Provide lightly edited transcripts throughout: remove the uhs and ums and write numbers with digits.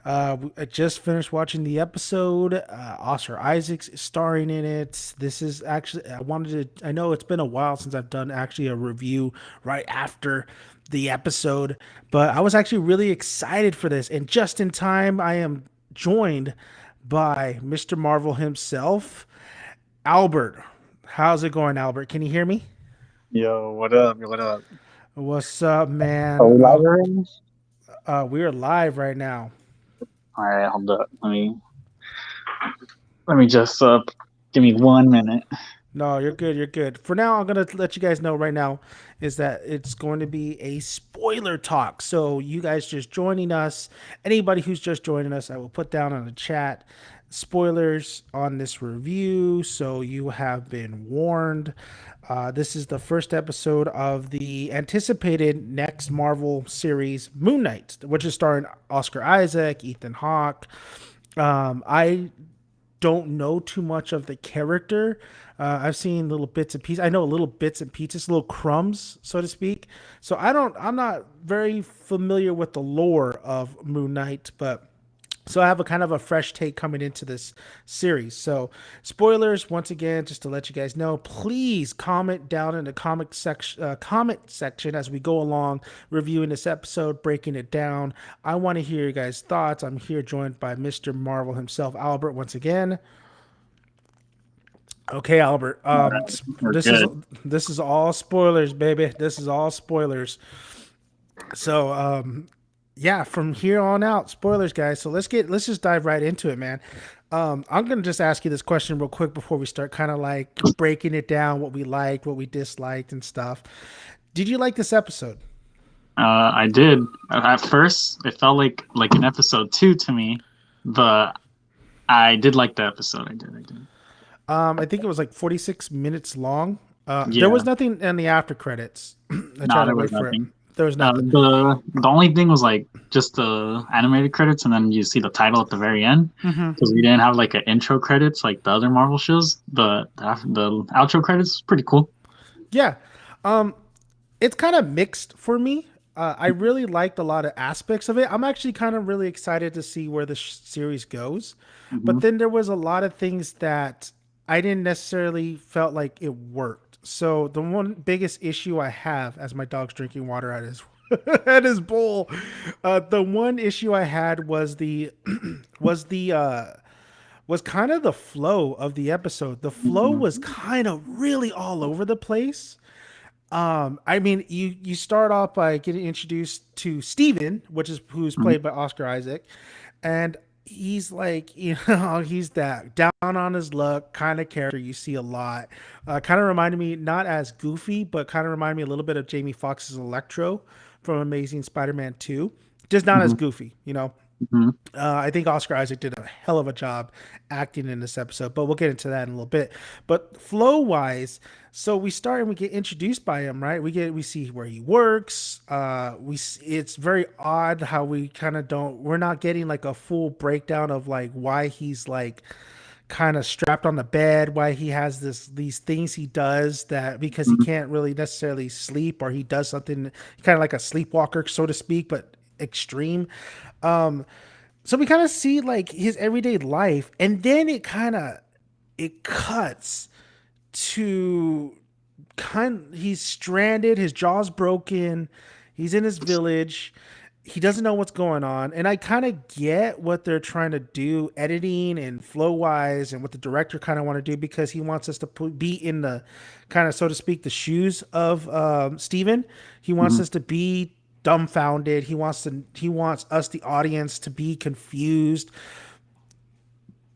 I just finished watching the episode. Oscar Isaacs is starring in it. This is actually, I know it's been a while since I've done actually a review right after the episode, but I was actually really excited for this. And just in time, I am joined by Mr. Marvel himself, Albert. How's it going, Albert? Can you hear me? Yo, what up? What up? What's up, Are man? we live already? We're live right now. All right, hold up. Let me just give me 1 minute. No, you're good. You're good. For now, I'm gonna let you guys know right now is that it's going to be a spoiler talk. So you guys just joining us, anybody who's just joining us, I will put down on the chat spoilers on this review. So you have been warned. This is the first episode of the anticipated next Marvel series, Moon Knight, which is starring Oscar Isaac, Ethan Hawke. I don't know too much of the character. I've seen little bits and pieces. I know little bits and pieces, little crumbs, so to speak. So I'm not very familiar with the lore of Moon Knight, but so I have a kind of a fresh take coming into this series. So spoilers once again, just to let you guys know, please comment down in the comment section as we go along reviewing this episode, breaking it down. I want to hear you guys' thoughts. I'm here joined by Mr. Marvel himself, Albert, once again. Okay, Albert. All right, we're good. This is all spoilers, baby. This is all spoilers. So, yeah, from here on out, spoilers, guys. So let's just dive right into it, man. I'm gonna just ask you this question real quick before we start, kind of like breaking it down, what we liked, what we disliked, and stuff. Did you like this episode? I did. At first, it felt like an episode two to me, but I did like the episode. I did. I did. I think it was like 46 minutes long. There was Yeah. nothing in the after credits. I No, tried to there was wait for it. nothing. There was nothing. The only thing was like just the animated credits, and then you see the title at the very end. Hmm. Because we didn't have like an intro credits like the other Marvel shows. The outro credits was pretty cool. Yeah. Um, it's kind of mixed for me. I really liked a lot of aspects of it. I'm actually kind of really excited to see where the series goes. But Hmm. then there was a lot of things that I didn't necessarily felt like it worked. So the one biggest issue I have, as my dog's drinking water out of his at his bowl, the one issue I had was the was the was kind of the flow of the episode. The flow was Hmm. kind of really all over the place. I mean, you start off by getting introduced to Steven, which is who's played by Oscar Isaac, and he's like, he's that down on his luck kind of character you see a lot. Kind of reminded me, not as goofy, but kind of reminded me a little bit of Jamie Foxx's Electro from Amazing Spider-Man 2. Just not as Hmm. goofy, you know. Hmm. I think Oscar Isaac did a hell of a job acting in this episode, but we'll get into that in a little bit. But flow wise, so we start and we get introduced by him, right? We see where he works. It's very odd how we kind of don't we're not getting like a full breakdown of like why he's like kind of strapped on the bed, why he has these things he does that because he Hmm. can't really necessarily sleep or he does something kind of like a sleepwalker, so to speak, but extreme. Um, so we kind of see like his everyday life, and then it cuts to he's stranded, his jaw's broken, he's in his village, he doesn't know what's going on, and I kind of get what they're trying to do editing and flow wise and what the director kind of want to do because he wants us to be in the kind of, so to speak, the shoes of Steven. He wants Hmm. us to be dumbfounded. He wants us, the audience, to be confused,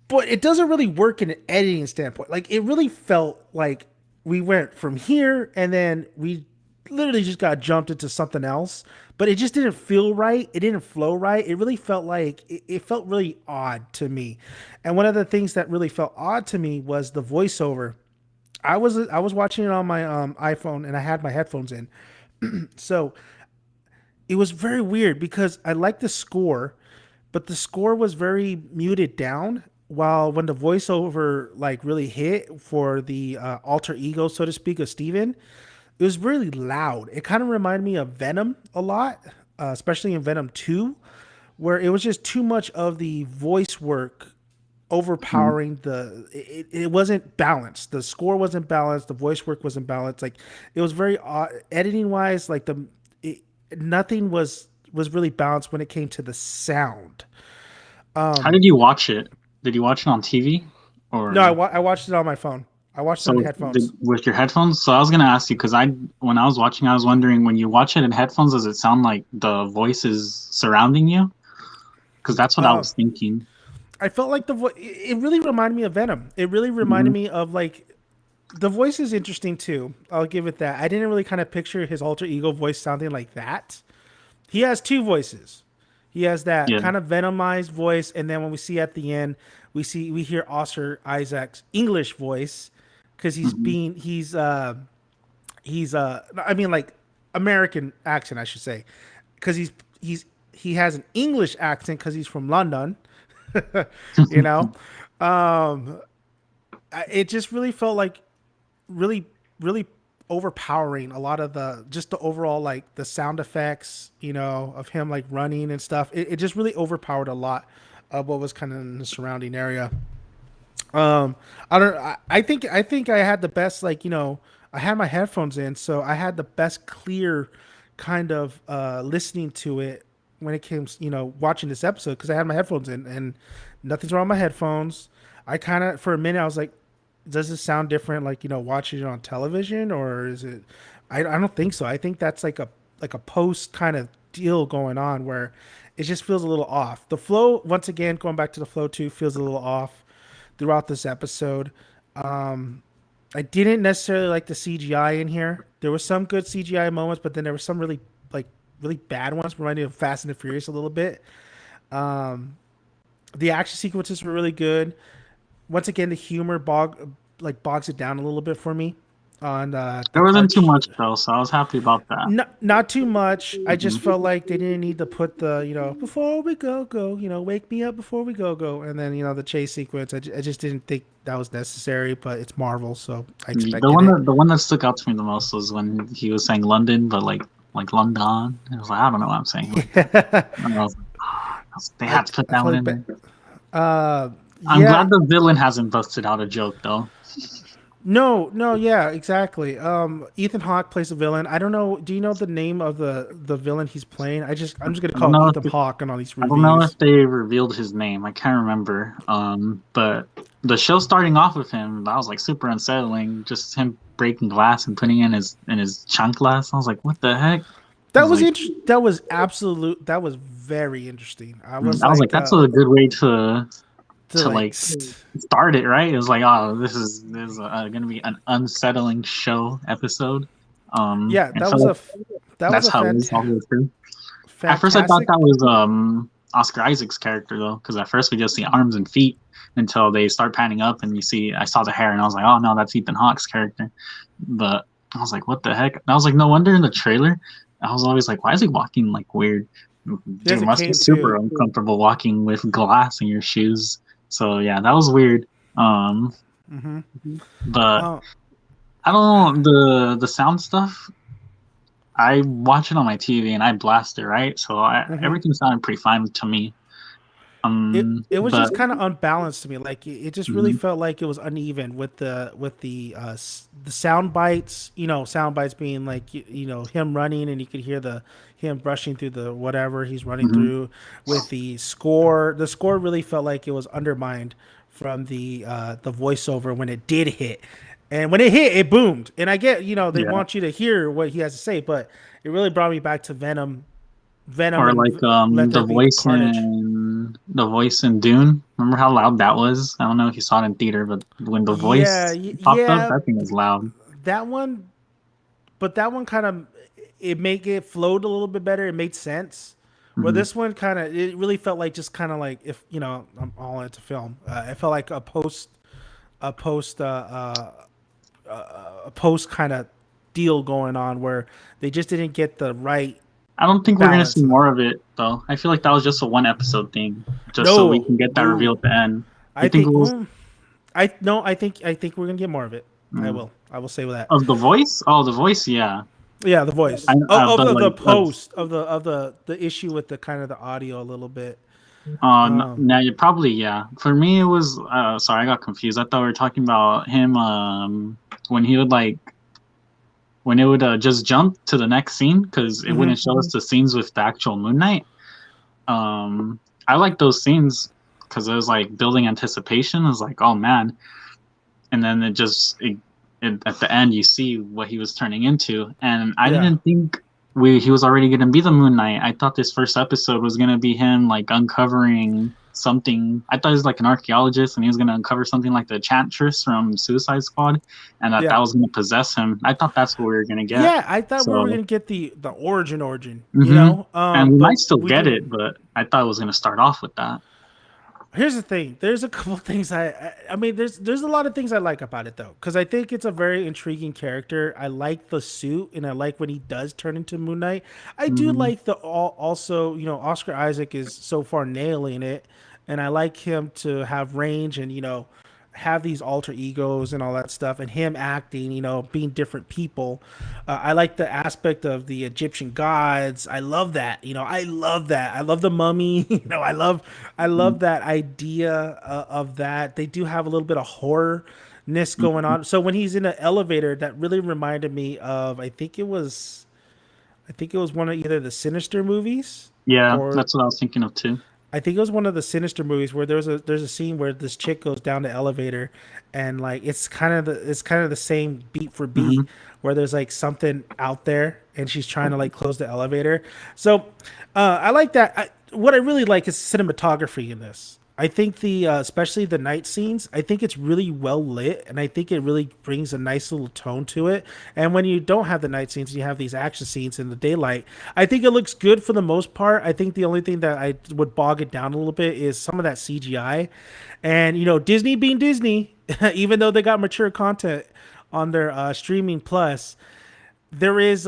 but it doesn't really work in an editing standpoint. Like it really felt like we went from here and then we literally just got jumped into something else. But it just didn't feel right. It didn't flow right. It really felt like it felt really odd to me. And one of the things that really felt odd to me was the voiceover. I was watching it on my iPhone and I had my headphones in. So it was very weird because I liked the score, but the score was very muted down. While when the voiceover like really hit for the alter ego, so to speak, of Steven, it was really loud. It kind of reminded me of Venom a lot, especially in Venom 2, where it was just too much of the voice work Mhm. overpowering it wasn't balanced. The score wasn't balanced. The voice work wasn't balanced. Like it was very editing wise. Like it, nothing was really balanced when it came to the sound. How Um, did you watch it? Did you watch it on TV no, or I watched it on my phone. I watched it on so headphones. with your headphones? So I was gonna ask you because I when I was watching, I was wondering when you watch it in headphones, does it sound like the voice is surrounding you? Because that's what I Uh, was thinking. I felt like it really reminded me of Venom. It really reminded Hmm. me of like the voice is interesting too. I'll give it that. I didn't really kind of picture his alter ego voice sounding like that. He has two voices. He has that Yeah. kind of venomized voice, and then when we see at the end, we hear Oscar Isaac's English voice because Hmm. he's I mean like American accent I should say because he has an English accent because he's from London, you know. Um, it just really felt like really really overpowering a lot of the just the overall like the sound effects, you know, of him like running and stuff. It just really overpowered a lot of what was kind of in the surrounding area. um I don't I think I had the best, like, you know, I had my headphones in, so I had the best clear kind of listening to it when it came, you know, watching this episode because I had my headphones in and nothing's wrong with my headphones. I kind of for a minute I was like, does it sound different, like, you know, watching it on television, or is it? I don't think so. I think that's like a post kind of deal going on where it just feels a little off. The flow, once again, going back to the flow too, feels a little off throughout this episode. Um, I didn't necessarily like the CGI in here. There was some good CGI moments, but then there were some like really bad ones, reminding me of Fast and the Furious a little bit. Um, the action sequences were really good. Once again, the humor bogs it down a little bit for me on the There wasn't too Karch. much though, so I was happy about that. Not too much. I just Hmm. felt like they didn't need to put the, you know, before we go, you know, wake me up before we go, and then, you know, the chase sequence. I just didn't think that was necessary, but it's Marvel, so I expected it. The one that stuck out to me the most was when he was saying London, but like London. It was like I don't know what I'm saying. Like Yeah, and I was like, they had to put I that one felt in like, there. I'm yeah, glad the villain hasn't busted out a joke though. no, yeah, exactly. Ethan Hawke plays the villain. I don't know. Do you know the name of the villain he's playing? I'm just gonna I don't call him know Ethan Hawke on all these I don't know if reviews. they revealed his name. I can't remember. But the show starting off with him, that was like super unsettling. Just him breaking glass and putting in his chunk glass. I was like, what the heck? I was like, That was absolute. That was very interesting. that's a good way To to like like start it, right? It was like, oh, this is gonna be an unsettling show episode. yeah, And so that was that's a how it is all the way through. At first, I thought fantastic. that was Oscar Isaac's character though, because at first we just see arms and feet until they start panning up and you see I saw the hair and I was like, oh no, that's Ethan Hawke's character. But I was like, what the heck? And I was like, no wonder in the trailer, I was always like, why is he walking like weird? He has Dude a must be cane super too. uncomfortable walking with glass in your shoes. So yeah, that was weird. Um, Mm-hmm. but Uh, I don't know the sound stuff. I watch it on my TV and I blast it, right? So mm-hmm. everything sounded pretty fine to me. It was But just kind of unbalanced to me. Like it just really mhm, felt like it was uneven with the sound bites. You know, sound bites being like, you know, him running and you could hear the him brushing through the whatever he's running mhm, through. With the score, the score really felt like it was undermined from the voiceover when it did hit. And when it hit, it boomed. And I get, you know, they yeah. want you to hear what he has to say, but it really brought me back to Venom Or and like Let There Be Carnage. the voice in Dune. Remember how loud that was? I don't know if you saw it in theater, but when the voice popped up, Yeah, that thing was loud. that one, but that one kind of it made it flowed a little bit better. It made sense. Where Hmm. this one kind of it really felt like just kind of like, if you know, I'm all into film. It felt like a post a post kind of deal going on where they just didn't get the right I don't think we're gonna see balance. more of it though. I feel like that was just a one episode thing, just so we No, can get that reveal no, at the end. You I think it think was I no, I think we're gonna get more of it. mm, I will say that. of the voice? Oh, the voice, yeah. Yeah, the voice of But the like post of the issue with the kind of the audio a little bit. now you probably yeah. For me, it was sorry, I got confused. I thought we were talking about him when he would like when it would just jump to the next scene because it Hmm. wouldn't show us the scenes with the actual Moon Knight. I like those scenes because it was like building anticipation. It was like, oh man, and then at the end you see what he was turning into, and I Yeah. didn't think he was already going to be the Moon Knight. I thought this first episode was going to be him like uncovering something. I thought he was like an archaeologist and he was going to uncover something like the Enchantress from Suicide Squad, and that Yeah. was going to possess him. I thought that's what we were going to get. Yeah, I thought we were So gonna get the origin, hmm and we but might still we get didn't. it, but I thought it was going to start off with that. Here's the thing. There's a couple things I mean, there's a lot of things I like about it though, because I think it's a very intriguing character. I like the suit, and I like when he does turn into Moon Knight. I do Hmm like also, Oscar Isaac is so far nailing it, and I like him to have range and have these alter egos and all that stuff, and him acting, being different people. I like the aspect of the Egyptian gods. I love that. I love that. I love the mummy. I love that idea of that. They do have a little bit of horrorness going on. So when he's in an elevator, that really reminded me of I think it was one of either the Sinister movies Yeah, or that's what I was thinking of too. I think it was one of the Sinister movies where there's a scene where this chick goes down the elevator, and like it's kind of the same beat for beat Hmm where there's like something out there and she's trying to like close the elevator. So I like that. What I really like is cinematography in this. I think especially the night scenes, I think it's really well lit, and I think it really brings a nice little tone to it. And when you don't have the night scenes, you have these action scenes in the daylight. I think it looks good for the most part. I think the only thing that I would bog it down a little bit is some of that CGI, and Disney being Disney, even though they got mature content on their streaming plus, there is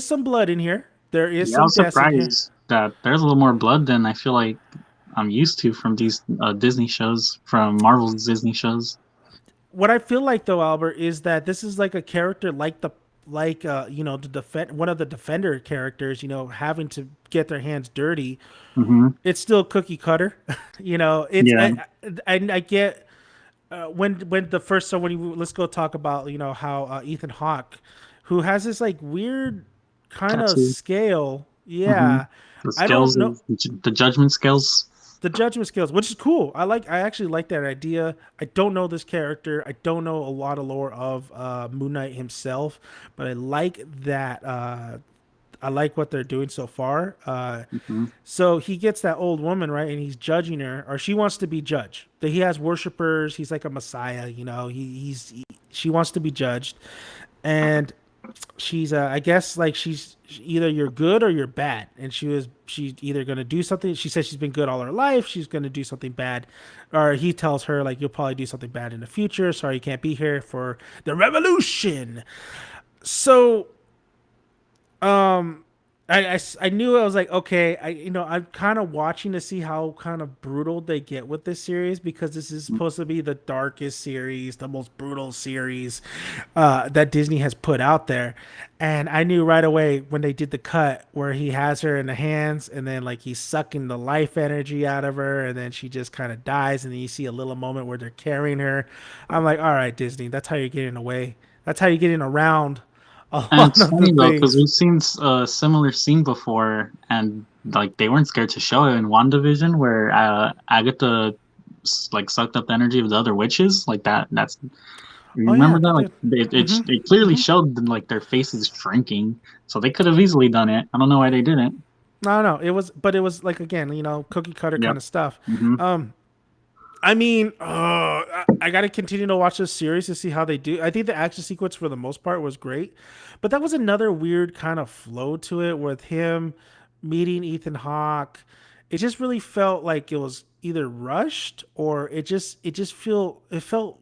some blood in here. There is Yeah, I some was deaths in here. surprised that there's a little more blood than I feel like I'm used to from these Disney shows, from Marvel's Disney shows. What I feel like though, Albert, is that this is like a character the one of the defender characters, having to get their hands dirty. Hmm It's still cookie cutter. It's Yeah, I get when the first so when you let's go talk about how Ethan Hawke, who has this like weird kind of tattoo. scale. Hmm Yeah, The I don't skills, know the judgment skills. the judgment skills, which is cool. I actually like that idea. I don't know this character. I don't know a lot of lore of Moon Knight himself, but I like that. I like what they're doing so far. Hmm So he gets that old woman, right, and he's judging her, or she wants to be judged. That he has worshipers. He's like a messiah. She wants to be judged, and she's I guess like she's either you're good or you're bad, and she's either gonna do something. She says she's been good all her life. She's gonna do something bad, or he tells her like you'll probably do something bad in the future. Sorry, you can't be here for the revolution. So um I knew. I was like, okay, I'm kind of watching to see how kind of brutal they get with this series, because this is supposed to be the darkest series, the most brutal series that Disney has put out there. And I knew right away when they did the cut where he has her in the hands, and then like he's sucking the life energy out of her, and then she just kind of dies, and then you see a little moment where they're carrying her. I'm like, all right, Disney, that's how you're getting away. That's how you're getting around a And lot it's of the funny though, because things. we've seen a similar scene before, and like they weren't scared to show it in WandaVision, where Agatha like sucked up the energy of the other witches, like that. You Oh yeah, remember that? they Like did. it, Hmm. it clearly Hmm. showed like their faces shrinking, so they could have easily done it. I don't know why they didn't. No, no, but it was like again, cookie cutter kind Yep. of stuff. hmm Um, I mean, I got to continue to watch this series to see how they do. I think the action sequence for the most part was great, but that was another weird kind of flow to it with him meeting Ethan Hawke. It just really felt like it was either rushed, or it felt It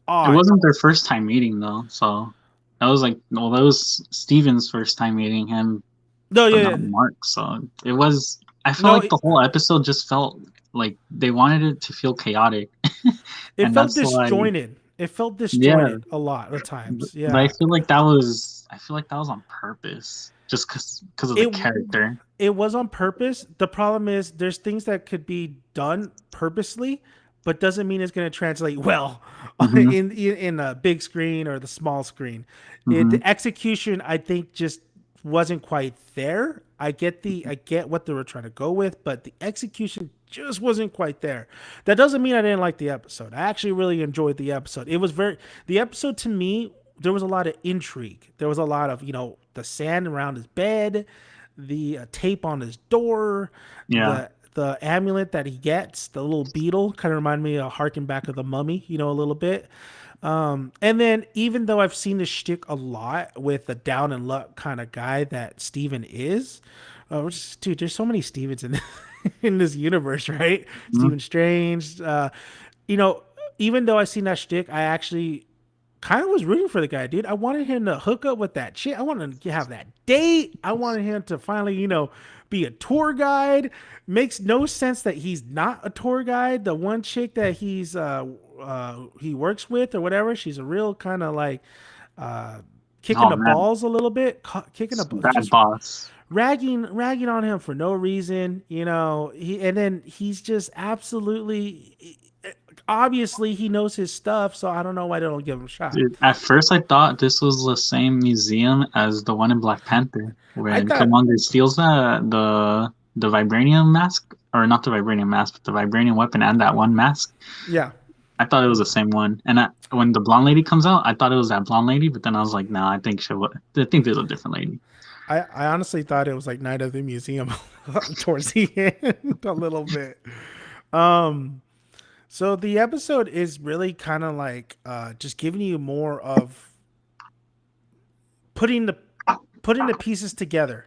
odd. wasn't their first time meeting though, so that was like well, that was Steven's first time meeting him, No, but yeah, not yeah. Mark. So it was. I felt No, like the whole episode just felt like they wanted it to feel chaotic, it and felt that's why. disjointed. It felt Yeah, disjointed a lot of times. but I Yeah. feel like that was I feel like that was on purpose, just because of the It character. it was on purpose. The problem is there's things that could be done purposely, but doesn't mean it's going to translate well Hmm. in a big screen or the small screen. Hmm. The execution, I think, just wasn't quite there. I get what they were trying to go with, but the execution just wasn't quite there. That doesn't mean I didn't like the episode. I actually really enjoyed the episode. It was very the episode to me. There was a lot of intrigue. There was a lot of the sand around his bed, the tape on his door, Yeah. the amulet that he gets, the little beetle, kind of reminded me of harken back of the mummy, a little bit. And then even though I've seen this shtick a lot with the down and luck kind of guy that Steven is, dude, there's so many Stevens in in this universe, right? Hmm. Stephen Strange, you know, even though I seen that shtick, I actually kind of was rooting for the guy, dude. I wanted him to hook up with that chick. I wanted him to have that date. I wanted him to finally, be a tour guide. Makes no sense that he's not a tour guide. The one chick that he works with or whatever, she's a real kind of like uh, kicking Oh the man, balls a little bit, kicking bad just boss. ragging on him for no reason. And then he's just absolutely obviously he knows his stuff, so I don't know why they don't give him a shot. Dude, at first I thought this was the same museum as the one in Black Panther, I when thought, Killmonger steals the vibranium mask, or not the vibranium mask, but the vibranium weapon and that one mask. yeah, I thought it was the same one. And when the blonde lady comes out, I thought it was that blonde lady, but then I was like, nah, I think there's a different lady. I honestly thought it was like Night of the Museum towards the end a little bit. Um, so the episode is really kind of like just giving you more of putting the putting the pieces together,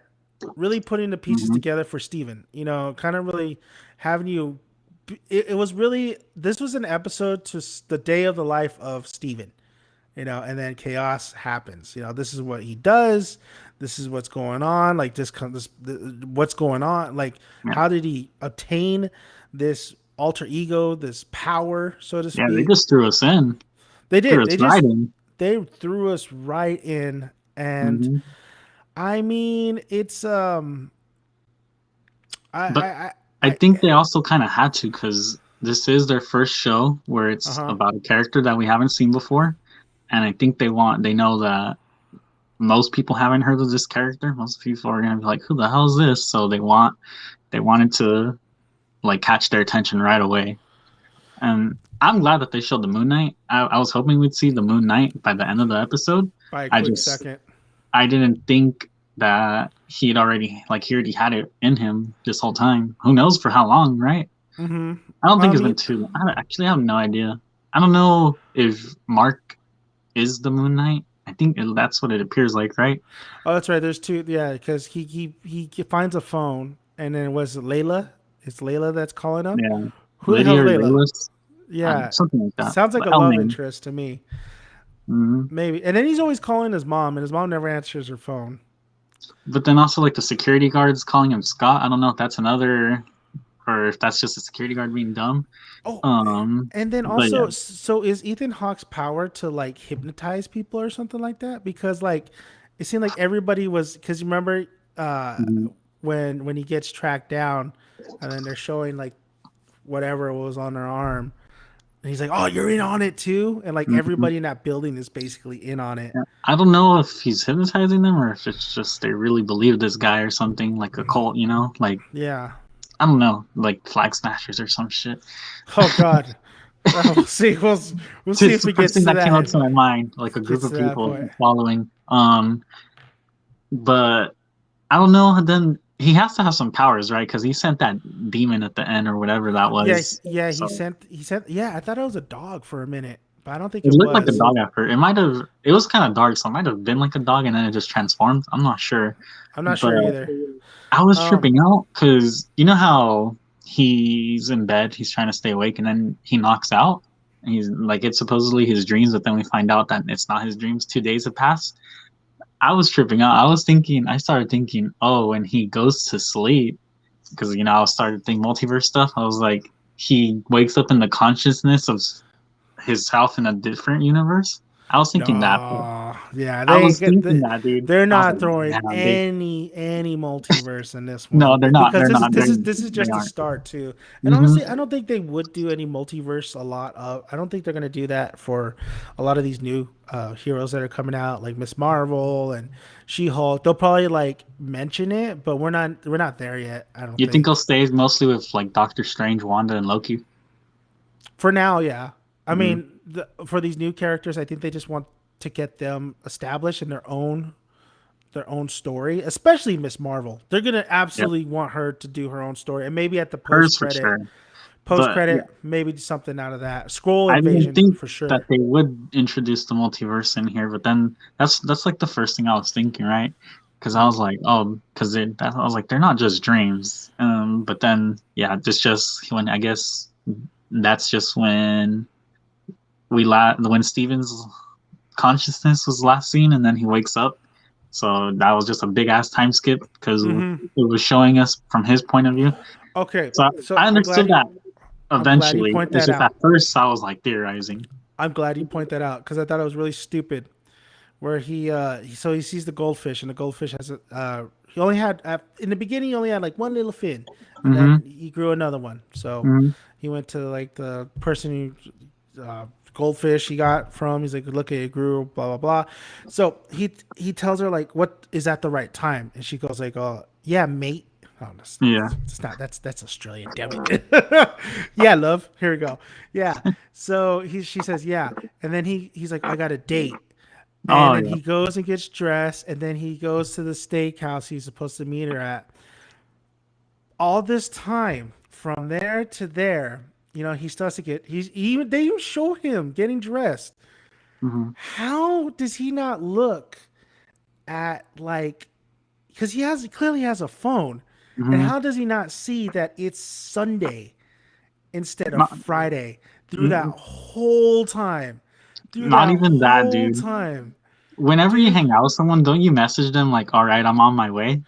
really putting the pieces Hmm. together for Steven. Kind of really having you. It was really this was an episode to the day of the life of Steven. And then chaos happens. This is what he does. This is what's going on. Like what's going on? Like, Yeah, how did he obtain this alter ego, this power, so to yeah, they speak? just threw us in, They threw did. us right in. They threw us right in, and Hmm. I mean, it's But I I I think they also kind of had to, because this is their first show where uh it's huh. about a character that we haven't seen before, and I think they know that most people haven't heard of this character. Most people are gonna be like, "Who the hell is this?" So they wanted to like catch their attention right away. And I'm glad that they showed the Moon Knight. I was hoping we'd see the Moon Knight by the end of the episode. By a I quick just second. I didn't think that he already had it in him this whole time. Who knows for how long, right? Mm-hmm. I don't think I it's been mean, too. Actually have no idea. I don't know if Mark is the Moon Knight. I think that's what it appears like, right? oh, that's right. There's two. Yeah, because he finds a phone, and then was it Layla? It's Layla that's calling him. Yeah, Who the Lydia hell's or Layla? Laylis, Yeah, something like that. sounds like The a L love name. interest to me. Hmm. Maybe. And then he's always calling his mom, and his mom never answers her phone. But then also like the security guards calling him Scott. I don't know if that's another, or if that's just a security guard being dumb. Oh, Um, and then but yeah. also, so is Ethan Hawke's power to like hypnotize people or something like that? Because like it seemed like everybody was because you remember uh, Mhm. when he gets tracked down, and then they're showing like whatever was on their arm, and he's like, "Oh, you're in on it too," and like Mhm. everybody in that building is basically in on it. Yeah. I don't know if he's hypnotizing them or if it's just they really believe this guy or something, like a cult, Like Yeah. I don't know, like flag smashers or some shit. Oh God. We'll see. We'll see It's if the it first gets thing to that came up that. to my mind, like a group Gets of to that people point. following. But I don't know. Then he has to have some powers, right? Because he sent that demon at the end or whatever that Yeah, was. yeah. He So sent. He sent. Yeah, I thought it was a dog for a minute, but I don't think it it looked like a was. dog at first. It might have. It was kind of dark, so it might have been like a dog, and then it just transformed. I'm not sure, I'm not but sure either. I was Um. tripping out because you know how he's in bed, he's trying to stay awake, and then he knocks out. And he's like, it's supposedly his dreams, but then we find out that it's not his dreams. 2 days have passed. I was tripping out. I started thinking, oh, when he goes to sleep, because I started thinking multiverse stuff. I was like, he wakes up in the consciousness of his self in a different universe. I was thinking that. No, yeah, I they ain't was get. thinking that, dude. They're I was not like, throwing damn, dude. any multiverse in this No, one they're not. because They're this is not. this is this is They just a aren't. start too. And Hmm. honestly, I don't think they would do any multiverse a lot of. I don't think they're gonna do that for a lot of these new heroes that are coming out, like Miss Marvel and She Hulk. They'll probably like mention it, but we're not there yet. I don't You think he'll think. stay mostly with like Doctor Strange, Wanda, and Loki? For now, yeah. I Hmm. mean, for these new characters, I think they just want to get them established in their own story, especially Miss Marvel. They're gonna Yep. absolutely want her to do her own story, and maybe at the Hers for sure. post But yeah, credit, maybe something out of that. Scroll I didn't invasion think for that sure. they would introduce the multiverse in here, but then that's like the first thing I was thinking, right? Because I Yeah. was like, oh, because I was like, they're not just dreams. But then yeah, it's just when I guess that's just when Steven's consciousness was last seen, and then he wakes up. So that was just a big ass time skip because Mm-hmm. it was showing us from his point of view. Okay, So so I understood that I'm glad you eventually. point It's that just at out. first I was like theorizing. I'm glad you point that out because I thought it was really stupid. Where so he sees the goldfish, and the goldfish has a he only had in the beginning he only had like one little fin, and Mm-hmm. then he grew another one. So Mm-hmm. he went to like the person who goldfish he got from. He's like, look, it grew, blah blah blah. So he tells her like, what is at the right time, and she goes like, oh yeah, mate. Oh, Yeah. it's not. That's Australian. Damn it. Yeah, love. Here we go. Yeah. So she says yeah, and then he's like, I got a date, and Oh then yeah. he goes and gets dressed, and then he goes to the steakhouse he's supposed to meet her at. All this time from there to there, he starts to get. They even show him getting dressed. Mm-hmm. How does he not look at like? Because he clearly has a phone, and Mm-hmm. how does he not see that it's Sunday instead of Not, Friday through that mm, whole time? Through not that even that, whole dude. time, Whenever you dude. hang out with someone, don't you message them like, "All right, I'm on my way"?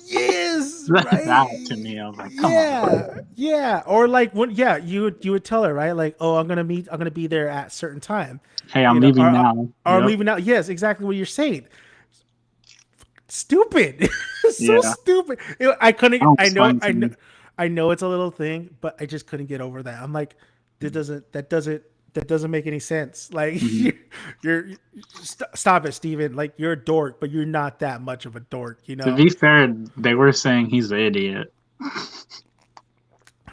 Yes, That right. to me, I was like, "Come on." Yeah, yeah. Or like when, yeah, you would tell her, right? Like, oh, I'm gonna be there at certain time, Hey, I'm leaving or now. I'm Yep. leaving out. Yes, exactly what you're saying. Stupid, so Yeah. stupid. I couldn't. Sounds fine to me. I know it's a little thing, but I just couldn't get over that. I'm like, that doesn't make any sense. Like, Hmm. stop it, Steven. Like, you're a dork, but you're not that much of a dork, To be fair, they were saying he's an idiot.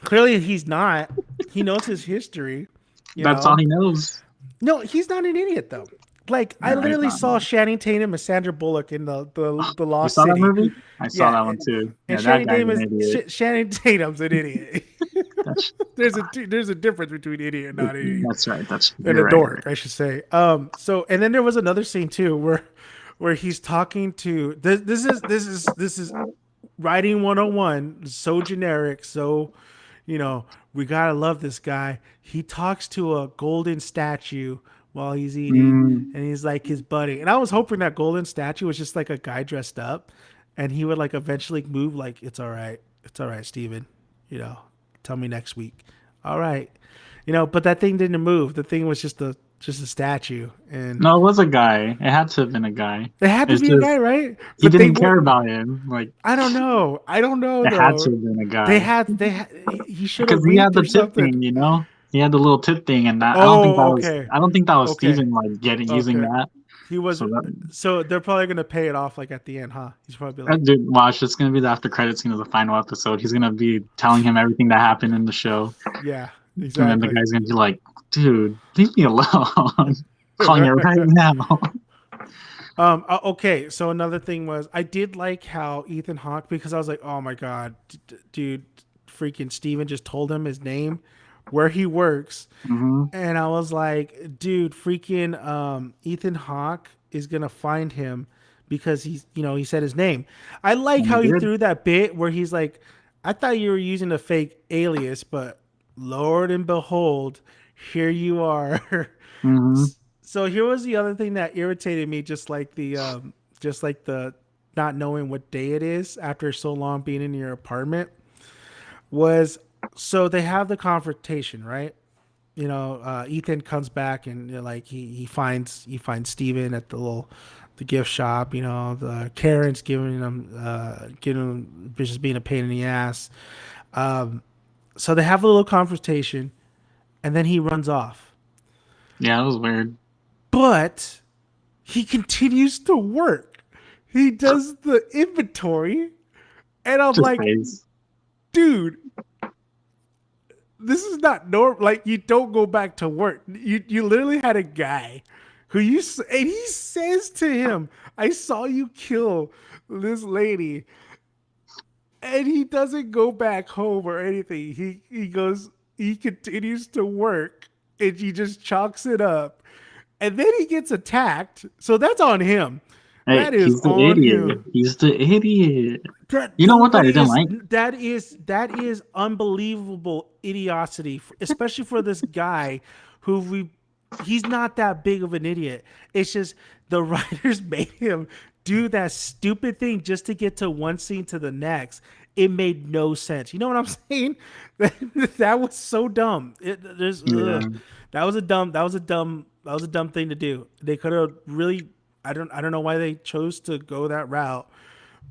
Clearly, he's not. He knows his history. You That's all know. he knows. No, he's not an idiot though. Like I No, he's literally not. saw Channing Tatum and Sandra Bullock in the You Lost saw that City. movie? I saw Yeah, that one too. and Yeah, that Channing guy's Tatum an idiot. Channing Tatum's an idiot. That's There's a difference between idiot and not idiot, that's right. That's and a you're right. You're dork, right. I should say. So and then there was another scene too where he's talking to this is writing 101, so generic, so you know, we gotta love this guy. He talks to a golden statue while he's eating, Mm, and he's like his buddy. And I was hoping that golden statue was just like a guy dressed up, and he would like eventually move like, it's all right, Steven. You know, tell me next week. All right, but that thing didn't move. The thing was just a statue, and no, it was a guy. It had to have been a guy. it had to It's be a guy, just right? he But they didn't would. care about him. Like I don't know. I don't know it had to though. have been a They guy had they had, he should have because he had winked the or tip something. thing. He had the little tip thing, and that I don't think that Oh, was. okay. I don't think that was Okay. Steven like getting using Okay. that. He was So that so they're probably gonna pay it off like at the end, huh? He's probably like, dude, watch. It's gonna be the after credit scene of the final episode. He's gonna be telling him everything that happened in the show, yeah, and then the exactly. guy's gonna be like, "Dude, leave me alone." Calling it right now. Okay, so another thing was I did like how Ethan Hawke, because I was like, oh my god, dude, freaking Steven just told him his name, where he works, Hmm. and I was like, dude, freaking Ethan Hawke is gonna find him because he said his name. I like And he how he did. threw that bit where he's like, I thought you were using a fake alias, but Lord and behold, here you are. Hmm. So here was the other thing that irritated me, just like the not knowing what day it is after so long being in your apartment was, so they have the confrontation, right? Ethan comes back and like he finds Steven at the gift shop. The Karen's giving him just being a pain in the ass. So they have a little confrontation, and then he runs off. Yeah, it was weird. But he continues to work. He does the inventory, and I'm Just like, phase. dude, this is not normal. Like, you don't go back to work. You literally had a guy and he says to him, "I saw you kill this lady," and he doesn't go back home or anything. He continues to work, and he just chalks it up, and then he gets attacked. So that's on him. Hey, That is he's the on idiot. him. He's the idiot. That You know dude, what but I it didn't is like? that is unbelievable idiocy, especially for this guy who he's not that big of an idiot. It's just the writers made him do that stupid thing just to get to one scene to the next. It made no sense. You know what I'm saying? That was so dumb. Yeah. That was a dumb thing to do. They could have really. I don't know why they chose to go that route,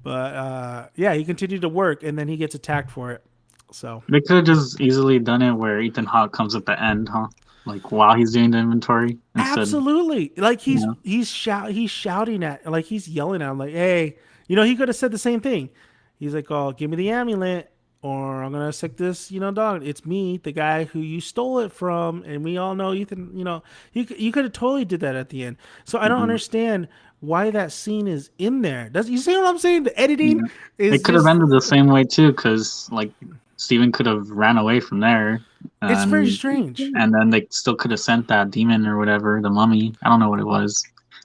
but yeah, he continued to work, and then he gets attacked for it. So They could have just easily done it where Ethan Hawke comes at the end, huh? Like while he's doing the inventory instead. absolutely, like You he's know? he's shouting at, like he's yelling at him, like, "Hey, he could have said the same thing." He's like, "Oh, give me the amulet, or I'm gonna sick this, dog. It's me, the guy who you stole it from, and we all know Ethan. You could have totally did that at the end. So I don't Mhm. understand why that scene is in there. Does you see what I'm saying? The editing Yeah. is It could have just ended the same way too, because like Steven could have ran away from there, it's very and strange. then they still could have sent that demon or whatever, the mummy. I don't know what it was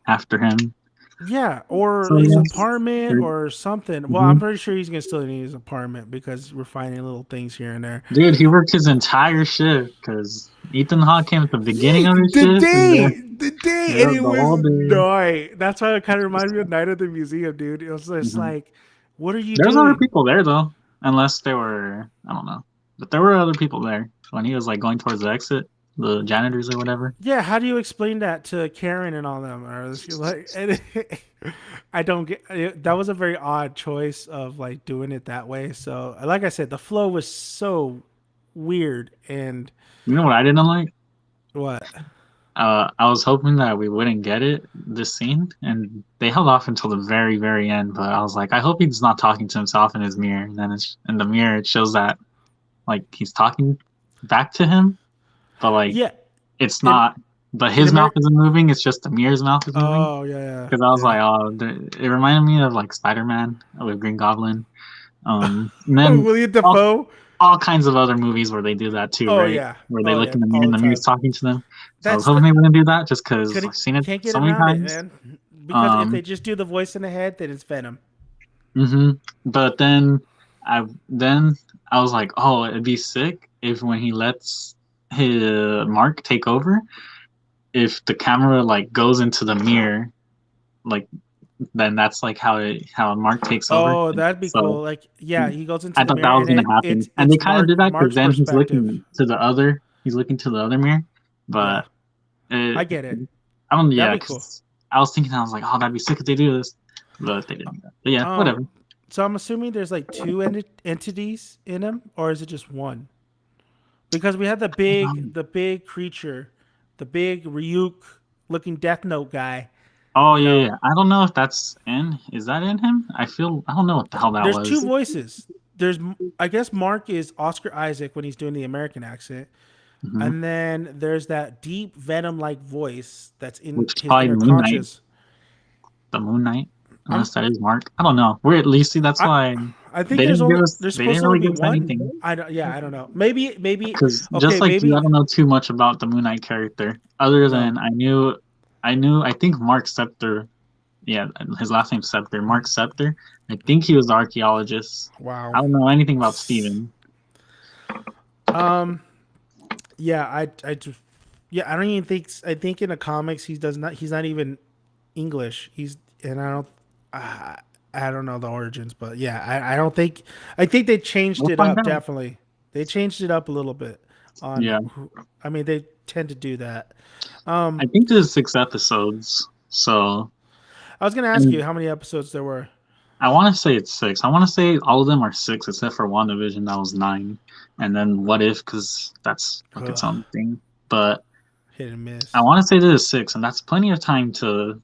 after him. Yeah, or So his yes, apartment or something. Well, I'm hmm pretty sure he's gonna still need his apartment because we're finding little things here and there. dude, he worked his entire shift because Ethan Hawke came at the beginning Yeah, of his shift, and then the day, and yeah, it the was whole day. night. That's why it kind of reminded me of Night at the Museum, dude. It was just hmm like, what are you There's other doing? people there though, unless they were, I don't know, but there were other people there when he was like going towards the exit, the janitors or whatever. Yeah, how do you explain that to Karen and all them? Or is she like, I don't get that was a very odd choice of like doing it that way. So, like I said, the flow was so weird and You know what I didn't like? what? I was hoping that we wouldn't get it this scene, and they held off until the very, very end. But I was like, I hope he's not talking to himself in his mirror. And then it's in the mirror, it shows that like he's talking back to him, but like Yeah, it's in not. But in his mouth America. isn't moving. It's just the mirror's mouth is moving. Oh yeah, Because I was yeah, like, oh, it reminded me of like Spider-Man with Green Goblin. And yeah. then William all, Defoe. all kinds of other movies where they do that too, Oh right? yeah, Where they oh look yeah, in the mirror all and the the mirror's time. talking to them. So I was That's hoping the they wouldn't do that just because could I've seen it can't get so many around it, times. man. Because if they Um, just do the voice in the head, then it's Venom. hmm But then I was like, oh, it'd be sick if when he lets his Mark take over, if the camera like goes into the mirror, like then that's like how Mark takes over. Oh, that'd be So cool. Like, yeah, he goes into I the thought mirror that was and gonna happen, and they it's kind of did that because Mark's then perspective. he's looking to the other mirror, Yeah, but it, I get it. I don't, That'd yeah, be cool. because I was thinking I was like, oh, that'd be sick if they do this, but they didn't. But yeah, Um, whatever. so I'm assuming there's like two entities in him, or is it just one? Because we had the big creature, the big Ryuk looking Death Note guy. Oh You yeah, know, yeah. I don't know if that's in. Is that in him? I don't know what the hell that there's two was. voices. I guess Mark is Oscar Isaac when he's doing the American accent, hmm and then there's that deep Venom like voice that's in Which is his probably inner Moon Knight, conscious. the Moon Knight, I'm unless that is Mark. I don't know. We're at least see that's I why I think there's they supposed didn't to only really be give us one. anything. I don't yeah, I don't know. Maybe Because okay, just like you, I maybe don't know too much about the Moon Knight character, other no. than I think Mark Scepter. Yeah, his last name's Scepter. Mark Scepter. I think he was the archaeologist. I Wow. don't know anything about Steven. Um yeah, yeah, I don't even think I think in the comics he's not even English. He's and uh, I don't know the origins, but yeah, I don't think I think they changed We'll it find up out. definitely. They changed it up a little bit. on Yeah, who, I mean, they tend to do that. I think there's 6 episodes. So, I was gonna ask you and how many episodes there were. I want to say it's 6. I want to say all of them are 6, except for WandaVision that was 9, and then What If, because that's like its Ugh, own thing. But hit and I miss. want to say there's 6, and that's plenty of time to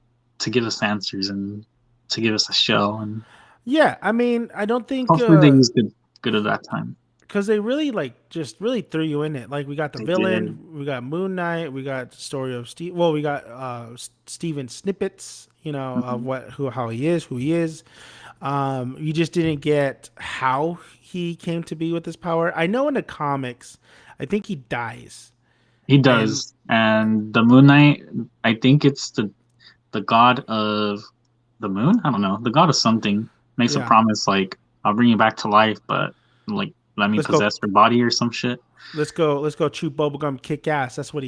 give us answers and to give us a show. And Yeah, I mean, I don't think hopefully they use good of that time. because they really like just really threw you in it. Like we got the They villain, did. we got Moon Knight, we got the story of Steve. Well, we got Steven snippets, you know, of Hmm. what who how he is, who he is. You just didn't get how he came to be with this power. I know in the comics, I think he dies, He and does, and the Moon Knight. I think it's the god of the moon. I don't know. The god of something makes a yeah, promise like I'll bring you back to life, but like let me let's go, possess your body or some shit. let's go chew bubblegum, kick ass. That's what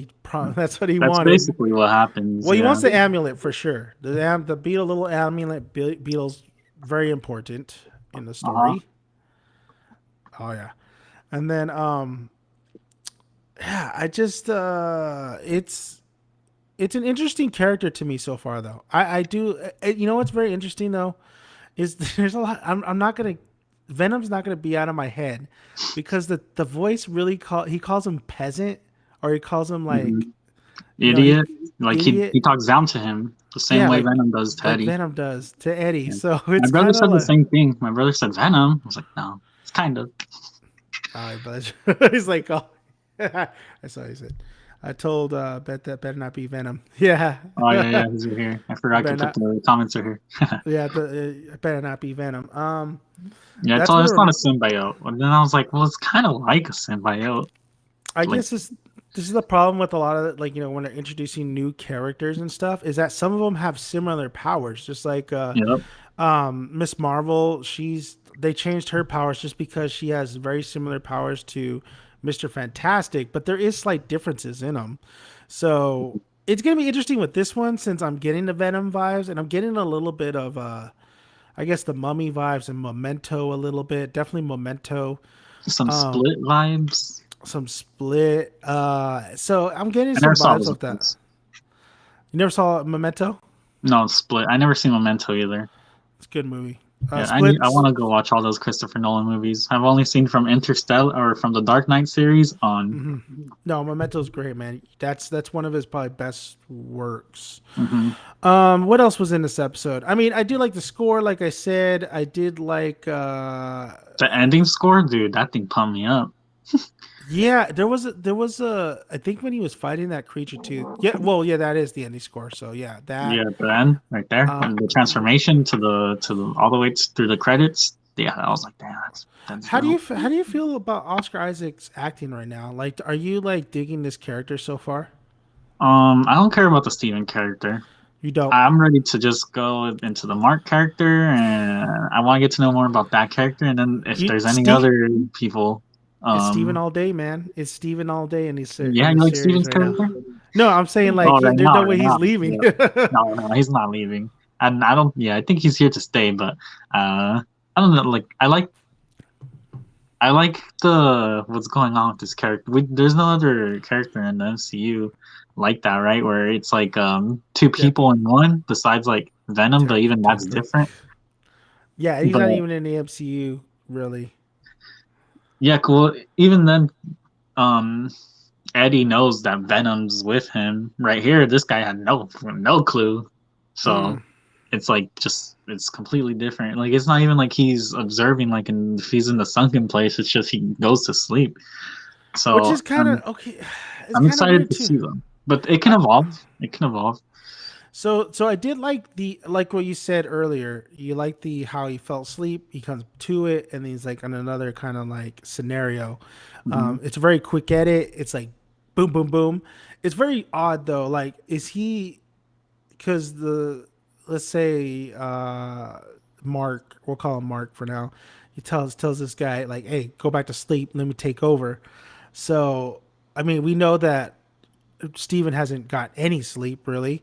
that's what he That's wanted. basically what happens. Well, he Yeah. wants the amulet for sure. The beetle little amulet beetle's very important in the Uh huh. story. Oh yeah, and then yeah, I just it's an interesting character to me so far though. I do you know what's very interesting though is there's a lot. I'm not gonna Venom's not gonna be out of my head because the voice really he calls him peasant or he calls him Hmm. like you know he Idiot. Like he idiot. talks down to him the same Yeah, way Venom does to like Eddie. Venom does to Eddie. Yeah. So My it's brother kind of said the like, same thing. My brother said Venom. I was like, no, it's kind of. but he's like, oh, that's what he said. I told Bet that better not be Venom. Yeah, Oh yeah, yeah, he's right here. I forgot to better put not. the comments right here. Yeah, better not be Venom. Yeah, I That's told him what it's not a symbiote. And then I was like, well, it's kind of like a symbiote. I Like, guess this is the problem with a lot of like when they're introducing new characters and stuff is that some of them have similar powers, just like yep. Miss Marvel. They changed her powers just because she has very similar powers to Mr. Fantastic, but there is slight differences in them. So it's gonna be interesting with this one since I'm getting the Venom vibes and I'm getting a little bit of I guess the Mummy vibes and Memento a little bit. Definitely Memento. Some Um, split vibes. some Split. So I'm getting I never some saw vibes those of that. movies. You never saw Memento? No, Split. I never seen Memento either. It's a good movie. Yeah, I Splits. want to go watch all those Christopher Nolan movies. I've only seen from Interstellar or from the Dark Knight series on. Mhm. No, Memento's great, man. That's one of his probably best works. Hmm. What else was in this episode? I mean, I do like the score. Like I said, I did like. The ending score, dude, that thing pumped me up. Yeah, there was a. I think when he was fighting that creature too. Yeah, well, yeah, that is the ending score. So yeah, that. Yeah, at the end, right there, Uh, and the transformation to the all the way through the credits. Yeah, I was like, damn, that's dope. how do you feel about Oscar Isaac's acting right now? Like, are you like digging this character so far? I don't care about the Steven character. You don't. I'm ready to just go into the Mark character, and I want to get to know more about that character. And then if You there's any Steve. other people, It's Steven um, all day, man. It's Steven all day yeah, in you this like series Steven's right now. character? No, I'm saying like Oh, right there's now, no right way he's now, leaving. yeah. No, no, he's not leaving, and I don't. Yeah, I think he's here to stay, but I don't know. Like, I like the what's going on with this character. There's no other character in the MCU like that, right? Where it's like two people Deadpool. in one, besides like Venom, but even that's Deadpool. different. Yeah, he's not But even in the MCU really. yeah, cool. Even then, um, Eddie knows that Venom's with him. Right here, this guy had no clue. Mm. So it's like just it's completely different. Like it's not even like he's observing like if he's in the sunken place. It's just he goes to sleep. Which So is kind of okay. It's I'm kind of excited weird to too. see them, but it can I, evolve. It can evolve. so I did like the like what you said earlier. You like the how he fell asleep. He comes to it, and he's like on another kind of like scenario. Hmm. It's a very quick edit. It's like boom, boom, boom. It's very odd though. Like, is he? Because the let's say Mark, we'll call him Mark for now. He tells this guy like, "Hey, go back to sleep. Let me take over." So I mean, we know that Steven hasn't got any sleep really.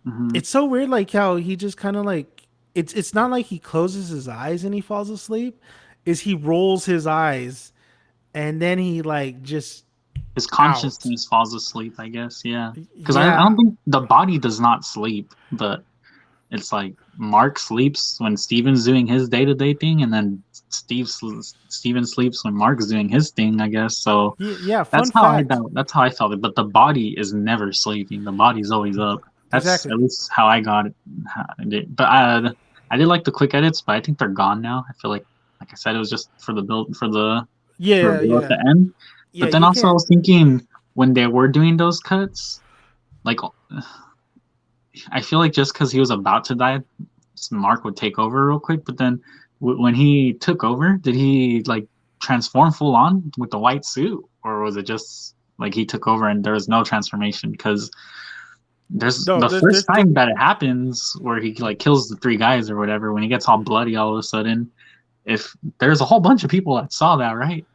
Hmm. It's so weird, like how he just kind of like it's not like he closes his eyes and he falls asleep. Is he rolls his eyes and then he like just his out. consciousness falls asleep, I guess. Yeah, because I Yeah, don't think the body does not sleep, but it's like Mark sleeps when Steven's doing his day to day thing, and then Steven sleeps when Mark's doing his thing, I guess. So yeah. Fun fact. that's how I felt it. But the body is never sleeping. The body's always up. That's Exactly. at least how I got it. How I did. But I did like the quick edits, but I think they're gone now. I feel like I said, it was just for the build for the Yeah, reveal at yeah, the end. yeah. But then You also I can't. was thinking when they were doing those cuts, like I feel like just because he was about to die, Mark would take over real quick. But then when he took over, did he like transform full on with the white suit, or was it just like he took over and there was no transformation? Because there's No, the there's first time that it happens where he like kills the three guys or whatever, when he gets all bloody all of a sudden. If there's a whole bunch of people that saw that, right?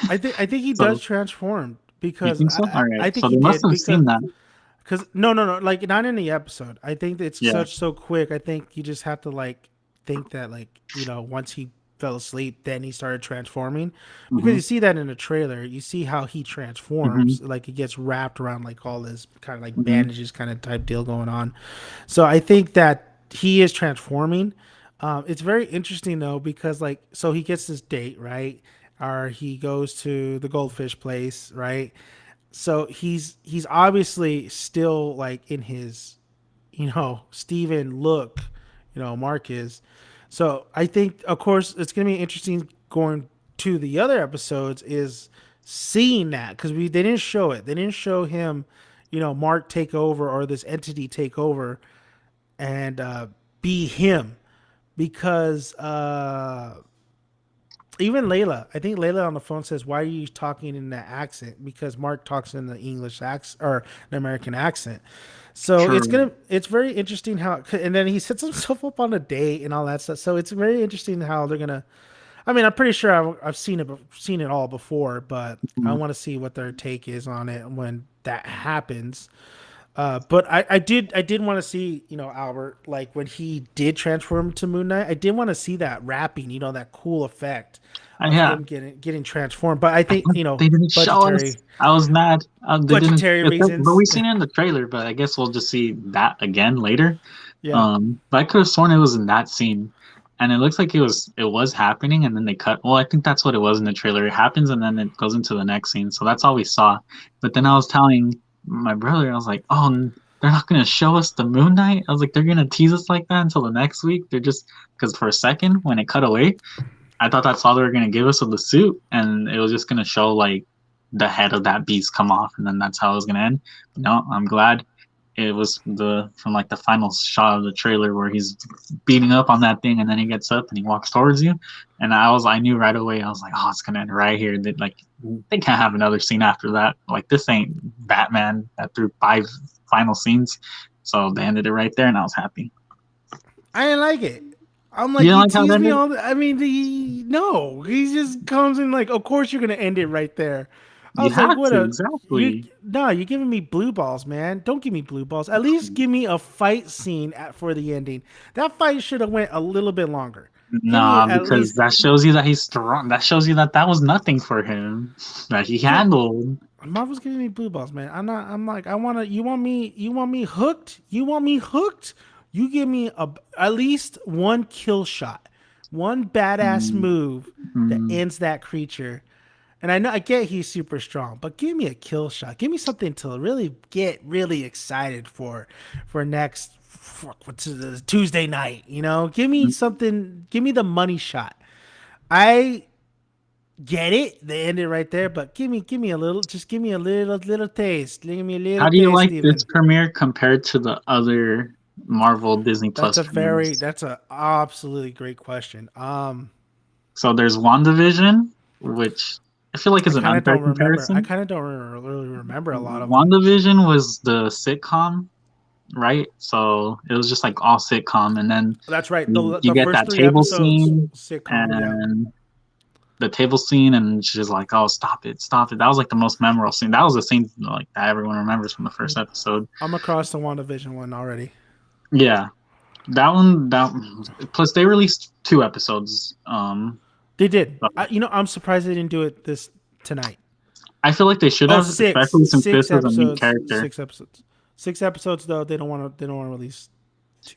I think he does So transform you because think so? All I right. think So he they must did have because seen that. no, like not in the episode. I think it's Yeah. such so quick. I think you just have to like think that like once he fell asleep, then he started transforming because Mm-hmm. you see that in the trailer. You see how he Mm-hmm. transforms, like he gets wrapped around like all this kind of like Mm-hmm. bandages kind of type deal going on. So I think that he is transforming. It's very interesting though because like so he gets this date right, or he goes to the goldfish place right. So he's obviously still like in his Steven look, Mark is. So I think of course it's gonna be interesting going to the other episodes is seeing that because they didn't show it. They didn't show him, Mark take over or this entity take over and be him because even Layla, I think Layla on the phone says, "Why are you talking in that accent?" Because Mark talks in the English accent or an American accent. So True. it's very interesting how, and then he sets himself up on a date and all that stuff. So it's very interesting how they're gonna. I mean, I'm pretty sure I've seen it all before, but I Mhm. want to see what their take is on it when that happens. But I did want to see Albert like when he did transform to Moon Knight. I did want to see that wrapping, that cool effect of Yeah, him getting transformed. But I think they didn't show us. budgetary I was mad. They didn't. budgetary But reasons. we seen it in the trailer. But I guess we'll just see that again later. Yeah, But I could have sworn it was in that scene, and it looks like it was happening, and then they cut. Well, I think that's what it was in the trailer. It happens, and then it goes into the next scene. So that's all we saw. But then I was telling my brother, I was like, "Oh, they're not gonna show us the Moon Knight." I was like, "They're gonna tease us like that until the next week." They're just because for a second when it cut away, I thought that's all they were gonna give us with the suit, and it was just gonna show like the head of that beast come off, and then that's how it was gonna end. But no, I'm glad it was from like the final shot of the trailer where he's beating up on that thing, and then he gets up and he walks towards you, and I knew right away. I was like, oh, it's gonna end right here. That like they can't have another scene after that. Like this ain't Batman that threw 5 final scenes, so they ended it right there, and I was happy. I didn't like it. I'm You like, don't you like how it tease me ended? all. I mean, no, he just comes in like, of course you're gonna end it right there. I You was like, have what to a you exactly. no, you're giving me blue balls, man. Don't give me blue balls. At least give me a fight scene for the ending. That fight should have went a little bit longer. Give me Nah, at because least that shows you that he's strong. That shows you that was nothing for him that he give handled. Marvel's giving me blue balls, man. I'm like, I wanna. You want me hooked. You want me hooked. You give me at least one kill shot, one badass Mm, move that mm. ends that creature. And I get he's super strong, but give me a kill shot. Give me something to really get really excited for next what's Tuesday night. Give me something. Give me the money shot. I get it. They ended right there, but give me a little. Just give me a little taste. Give me a little How do you taste, like this Steven. premiere compared to the other Marvel Disney Plus premieres? That's a absolutely great question. So there's WandaVision, which I feel like I is an kind of unfair don't remember. I comparison. kind of don't really remember a lot of them. WandaVision was the sitcom, right? So it was just like all sitcom, and then That's right. you The get first that three table episodes scene, sitcom. Yeah. and the table scene, and she's like, "Oh, stop it, stop it." That was like the most memorable scene. That was the scene like that everyone remembers from the first episode. I'm across the WandaVision one already. Yeah, that one. That plus they released 2 episodes. They did. So, I'm surprised they didn't do it this tonight. I feel like they should Oh, have, especially since six this is a new episodes, character. 6 episodes, 6 episodes though. They don't want to release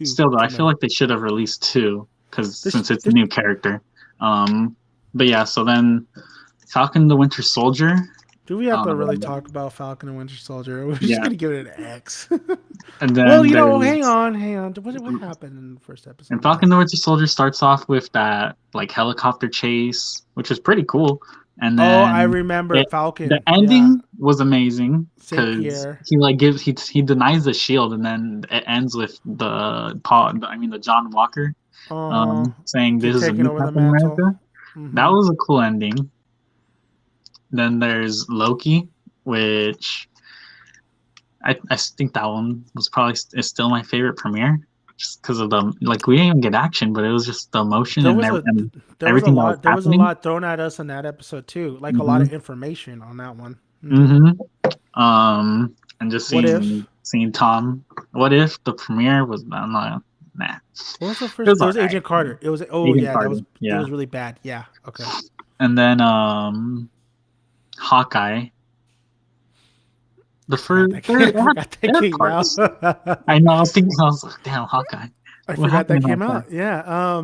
Still, though, I too feel many. like they should have released two because This since it's a this new character. Um, but yeah, so then Falcon the Winter Soldier. Do we have Uh, to really talk about Falcon and Winter Soldier? We're just yeah, gonna give it an X. and Well, then you know, hang there's on, hang on. What happened in the first and episode Falcon there? the Winter Soldier starts off with that like helicopter chase, which is pretty cool. And Oh, I then remember it, the Falcon. Yeah, ending was amazing Saint because Pierre. he like gives he denies the shield, and then it ends with the Paul, I mean the John Walker, Uh huh. saying this is a Taking new over the Captain mantle. America. That Mm-hmm. was a cool ending. Then there's Loki, which I think that one was probably is still my favorite premiere, just because of the like we didn't even get action, but it was just the emotion There and, was a and there was a everything that was lot there was a happening. lot thrown at us in that episode too. Like a lot hmm of information on that one. Mm-hmm. hmm and just What if? seeing Tom. What if the premiere was? I'm not. Nah, What was the it first? was It was alright. Agent Carter. It was. Oh Agent yeah, that Carter, was. It yeah, was really bad. Yeah. Okay. and then Hawkeye. The first, I forgot that it had came out. parts. I know. I was thinking. I was like, damn, Hawkeye. I What forgot happened that in came Hawkeye? out. Yeah.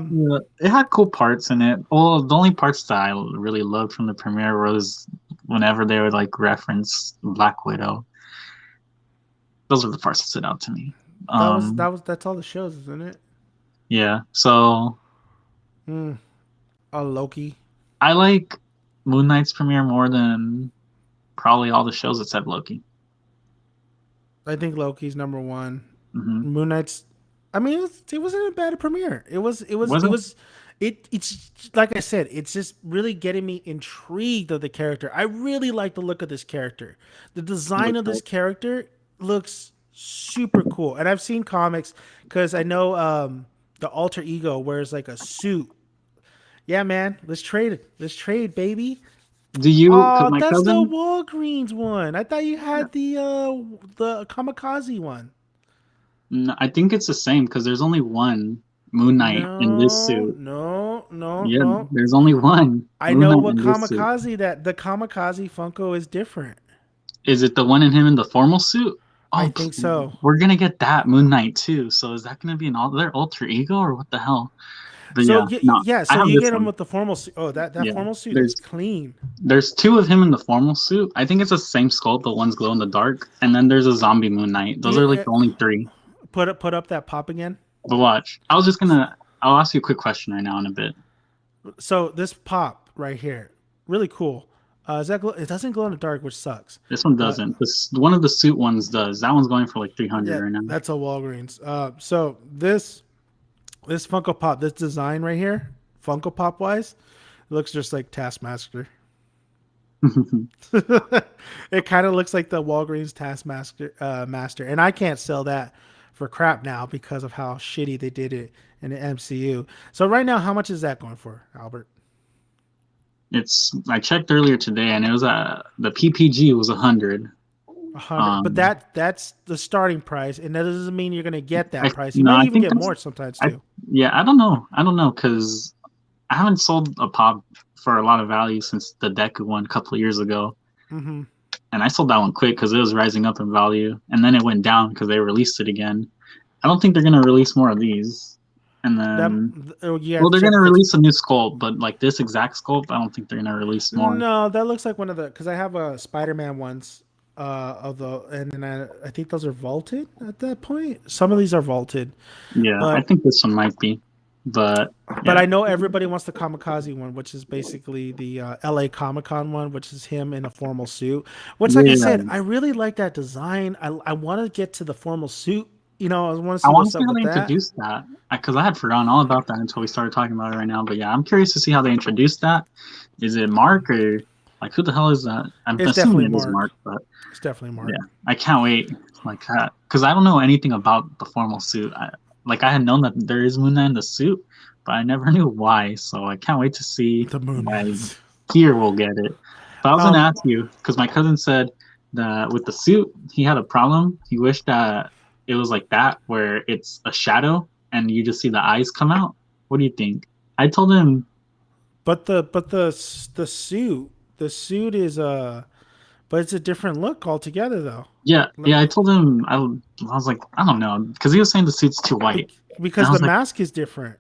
Yeah, it had cool parts in it. Well, the only parts that I really loved from the premiere was whenever they would like reference Black Widow. Those are the parts that stood out to me. That's all the shows, isn't it? Yeah. So Hmm. Loki. I like Moon Knight's premiere more than probably all the shows that said Loki. I think Loki's number one. hmm Moon Knight's. I mean, it wasn't a bad premiere. Was it? It's like I said. It's just really getting me intrigued of the character. I really like the look of this character. The It design looked of this like character looks super cool. And I've seen comics because I know the alter ego wears like a suit. Yeah, man. Let's trade it. Let's trade, baby. Do you? Because Oh, my that's the cousin, Walgreens one. I thought you had the kamikaze one. I think it's the same because there's only one Moon Knight in this No, suit. no, no, Yeah, no. there's only one I Moon know Knight what in this suit. kamikaze that the kamikaze Funko is different. Is it the one in him in the formal suit? I Oh, think so. we're gonna get that Moon Knight too. So is that gonna be an all their alter ego or what the hell? But So yeah, no, yeah, I so have you this get him one. with the formal suit. Oh, that Yeah, formal suit is there's clean. there's two of him in the formal suit. I think it's the same sculpt, but one's glow in the dark, and then there's a zombie Moon Knight. Do Those you are like the only three. put up that pop again? But watch, I'll ask you a quick question right now in a bit. So this pop right here, really cool. Is that it doesn't glow in the dark, which sucks. This one But doesn't. This one of the suit ones does. That one's going for like 300 yeah, right now. that's a Walgreens. So this Funko Pop, this design right here, Funko Pop wise, it looks just like Taskmaster. It kind of looks like the Walgreens Taskmaster master, and I can't sell that for crap now because of how shitty they did it in the MCU. So right now, how much is that going for, Albert? It's I checked earlier today and it was the PPG was 100. 100, but Um, that's the starting price, and that doesn't mean you're gonna get that I price. You no, may I even think get that's more sometimes I too. yeah, I don't know. I don't know because I haven't sold a pop for a lot of value since the Deku one a couple of years ago, Hmm. and I sold that one quick because it was rising up in value, and then it went down because they released it again. I don't think they're gonna release more of these, and That then you well, have to they're check gonna if it's release a new sculpt, but like this exact sculpt, I don't think they're gonna release more. no. That looks like one of the because I have a Spider-Man ones of the, and then I think those are vaulted at that point. Some of these are vaulted, Yeah, I but think this one might be, but yeah, I know everybody wants the Kamikaze one, which is basically the LA Comic Con one, which is him in a formal suit. Which, like I yeah. said, I really like that design. I want to get to the formal suit. You know, I want to I see want to what's see up how with they that. introduced that because I had forgotten all about that until we started talking about it right now. But yeah, I'm curious to see how they introduced that. Is it Mark or like who the hell is that? I'm It's assuming definitely it is Mark. Mark, but It's definitely yeah, Mark. I can't wait like that because I don't know anything about the formal suit. I had known that there is Moon Knight in the suit, but I never knew why. So I can't wait to see The Moon why Knights. here we'll get it. But I was gonna Um, ask you because my cousin said that with the suit he had a problem. He wished that it was like that where it's a shadow and you just see the eyes come out. What do you think? I told him but the suit is but it's a different look altogether, though. Yeah, Let yeah. me, I told him I was like, I don't know, because he was saying the suit's too white, and because I the was like, mask is different.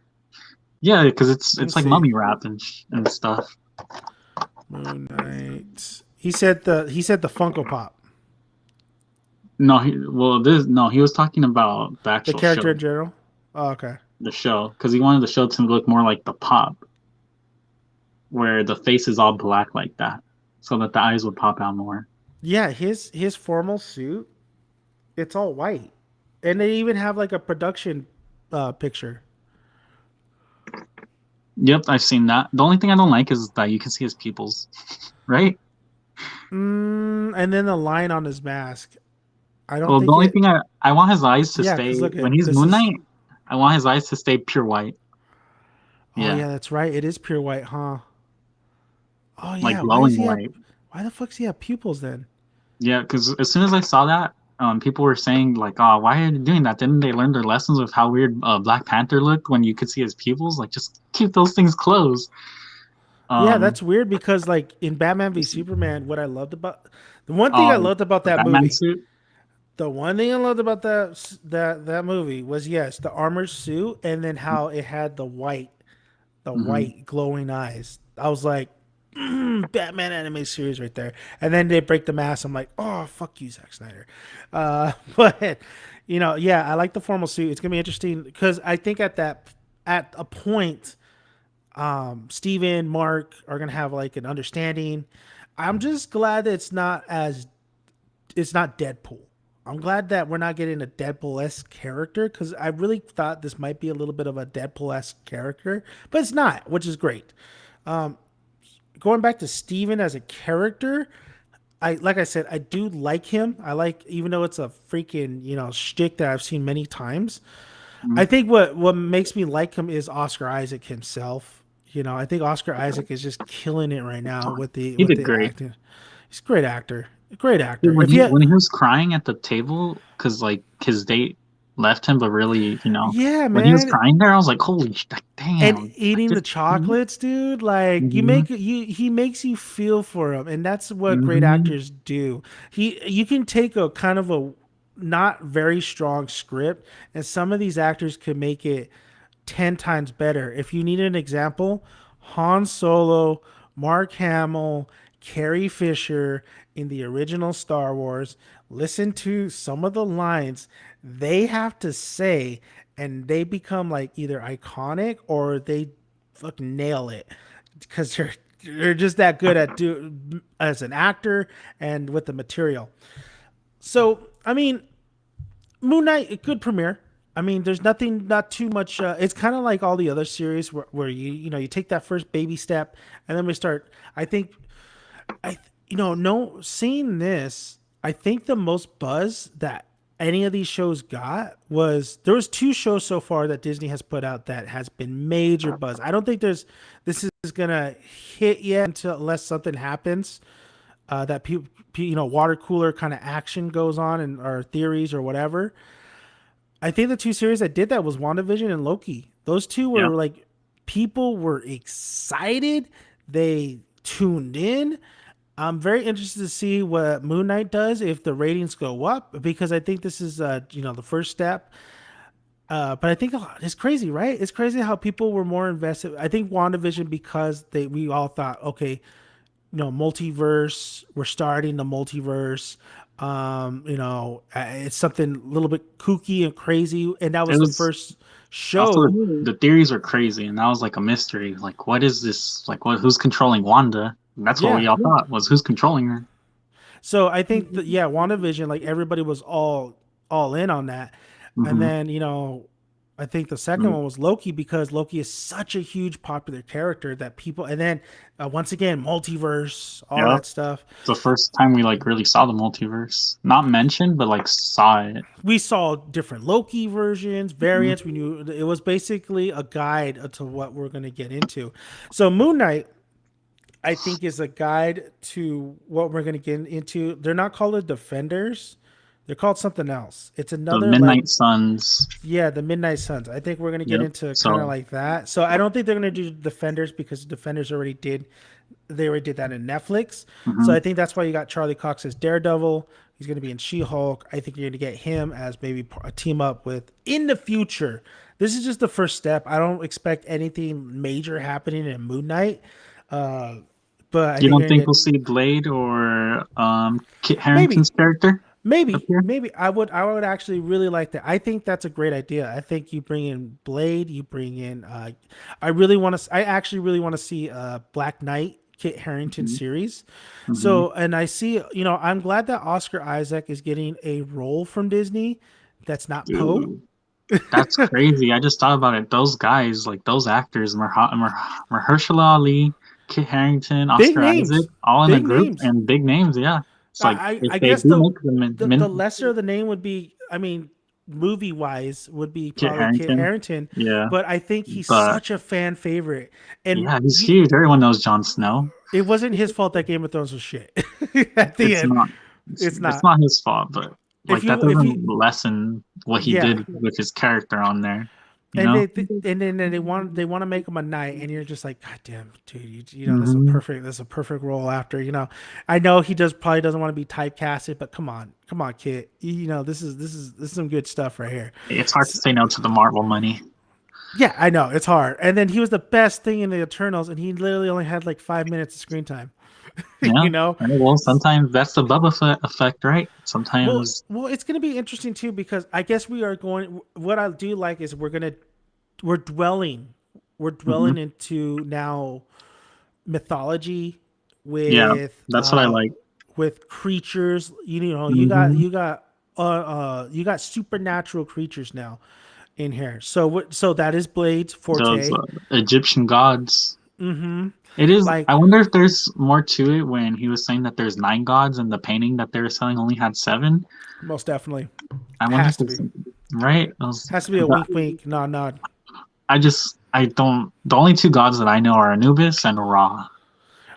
yeah, because Let me it's like see. mummy wrap and stuff. Moon Knight. He said the Funko Pop, No, he was talking about the the actual character show, in general. Oh, okay. the show, because he wanted the show to look more like the pop, where the face is all black like that, so that the eyes would pop out more. Yeah, his formal suit, it's all white, and they even have like a production picture. Yep, I've seen that. The only thing I don't like is that you can see his pupils, right? And then the line on his mask. I don't Well, the think only it. thing I want his eyes to Yeah, stay because look when at he's this Moon is. Knight. I want his eyes to stay pure white. Oh Yeah, yeah, that's right. It is pure white, huh? Oh like yeah. Why does glowing he have? white. Why the fuck does he have pupils then? Yeah, because as soon as I saw that, people were saying like, "Oh, why are you doing that? Didn't they learn their lessons with how weird Black Panther looked when you could see his pupils? Like, just keep those things closed." Yeah, Um, that's weird because like in Batman v just Superman, what I loved about the one thing I uh, loved about the that Batman movie, suit. the one thing I loved about that movie was yes, the armored suit and then how it had the Mm-hmm. white glowing eyes. I was like, Batman anime series right there. And then they break the mask. I'm like, oh fuck you, Zack Snyder. But yeah, I like the formal suit. It's gonna be interesting because I think at a point, Steven, Mark are gonna have like an understanding. I'm just glad that it's not Deadpool. I'm glad that we're not getting a Deadpool esque character because I really thought this might be a little bit of a Deadpool esque character, but it's not, which is great. Going back to Steven as a character, I like I said, I do like him. I like even though it's a freaking shtick that I've seen many times. I think what makes me like him is Oscar Isaac himself. I think Oscar Isaac is just killing it right now with He with did the great. acting. He's a great actor. A great actor. Dude, If you when he was crying at the table because like his date left him, but really, yeah, when he was man, crying there, I was like, holy, like, and damn, like eating this. the chocolates, dude, like Mm-hmm, he makes you feel for him, and that's what great mm-hmm. actors do. You can take a kind of a not very strong script, and some of these actors can make it 10 times better. If you need an example, Han Solo, Mark Hamill, Carrie Fisher in the original Star Wars, listen to some of the lines they have to say, and they become like either iconic or they fucking nail it because they're just that good at do as an actor and with the material. So, I mean, Moon Knight, a good premiere. I mean, there's not too much. It's kind of like all the other series where you take that first baby step, and then we start. I think I no seeing this. I think the most buzz that any of these shows got was there was two shows so far that Disney has put out that has been major buzz. I don't think this is gonna hit yet until unless something happens that people water cooler kind of action goes on and or theories or whatever. I think the two series that did that was WandaVision and Loki. Those two Yeah, were like people were excited. They tuned in. I'm very interested to see what Moon Knight does if the ratings go up because I think this is the first step. But I think it's crazy, right? It's crazy how people were more invested. I think WandaVision because we all thought, okay, multiverse, we're starting the multiverse. It's something a little bit kooky and crazy, and that it was the was first also show. the theories were crazy, and that was like a mystery. Like, what is this? Like, what? Who's controlling Wanda? And that's what we Yeah. all thought was who's controlling her. So I think that yeah, WandaVision, like everybody was all in on that. And Mm-hmm. then, I think the second one was Loki because Loki is such a huge popular character that people and then once again, multiverse, all Yep. that stuff. It's the first time we like really saw the multiverse. Not mentioned, but like saw it. We saw different Loki versions, Mhm. variants. We knew it was basically a guide to what we're going to get into. So Moon Knight, I think, is a guide to what we're going to get into. They're not called the Defenders. They're called something else. It's The another like Midnight Suns. yeah, the Midnight Suns. I think we're going to get Yep. into kind of So like that. So I don't think they're going to do Defenders because Defenders already did They already did that in Netflix. So I Hmm. think that's why you got Charlie Cox as Daredevil. He's going to be in She-Hulk. I think you're going to get him as maybe a team up with in the future. This is just the first step. I don't expect anything major happening in Moon Knight. Uh, but I You think don't you're going to think get we'll see Blade or Kit maybe Harington's character appear? Maybe I would actually really like that. I think that's a great idea. I think you bring in Blade, you bring in I actually really want to see Black Knight Kit Harington Hmm. series. Hmm. So, and I see, I'm glad that Oscar Isaac is getting a role from Disney that's not Poe. Dude, that's crazy. I just thought about it. Those guys, like those actors, Mahershala Ali, Kit Harington, Big Oscar Isaac, names. all in a Big group names. and big names. Yeah, it's like if I they guess do make them the lesser of the name would be, I mean, movie wise would be Kit probably Kit Harington, Harington, yeah, but I think he's but such a fan favorite, and yeah, he's huge. Everyone knows Jon Snow. it wasn't his fault that Game of Thrones was shit. At the It's end, not. it's It's not. not his fault, but like that If you doesn't lessen what he yeah, did with his character on there. You and know. then they want to make him a knight, and you're just like, God damn, dude, this is a Hmm. perfect role after. I know he probably doesn't want to be typecasted, but come on, kid, this is some good stuff right here. It's hard to say no to the Marvel money. Yeah, I know it's hard. And then he was the best thing in the Eternals, and he literally only had like 5 minutes of screen time. Yeah. you know, Well, sometimes that's the effect, right? well, Sometimes. it's gonna be interesting too because I guess we are going. What I do like is we're dwelling, we're Hmm. dwelling into now mythology Yeah, with that's what I like. creatures. Hmm. You got supernatural creatures now in here. So that is Blade's Those forte. Egyptian gods. Mm-hmm. It is. Like I wonder if there's more to it when he was saying that there's nine gods and the painting that they were selling only had seven. most definitely I wonder if has to there's be. something, right? I was, Has to be a wink, wink, nod, nod. I don't. The only two gods that I know are Anubis and Ra.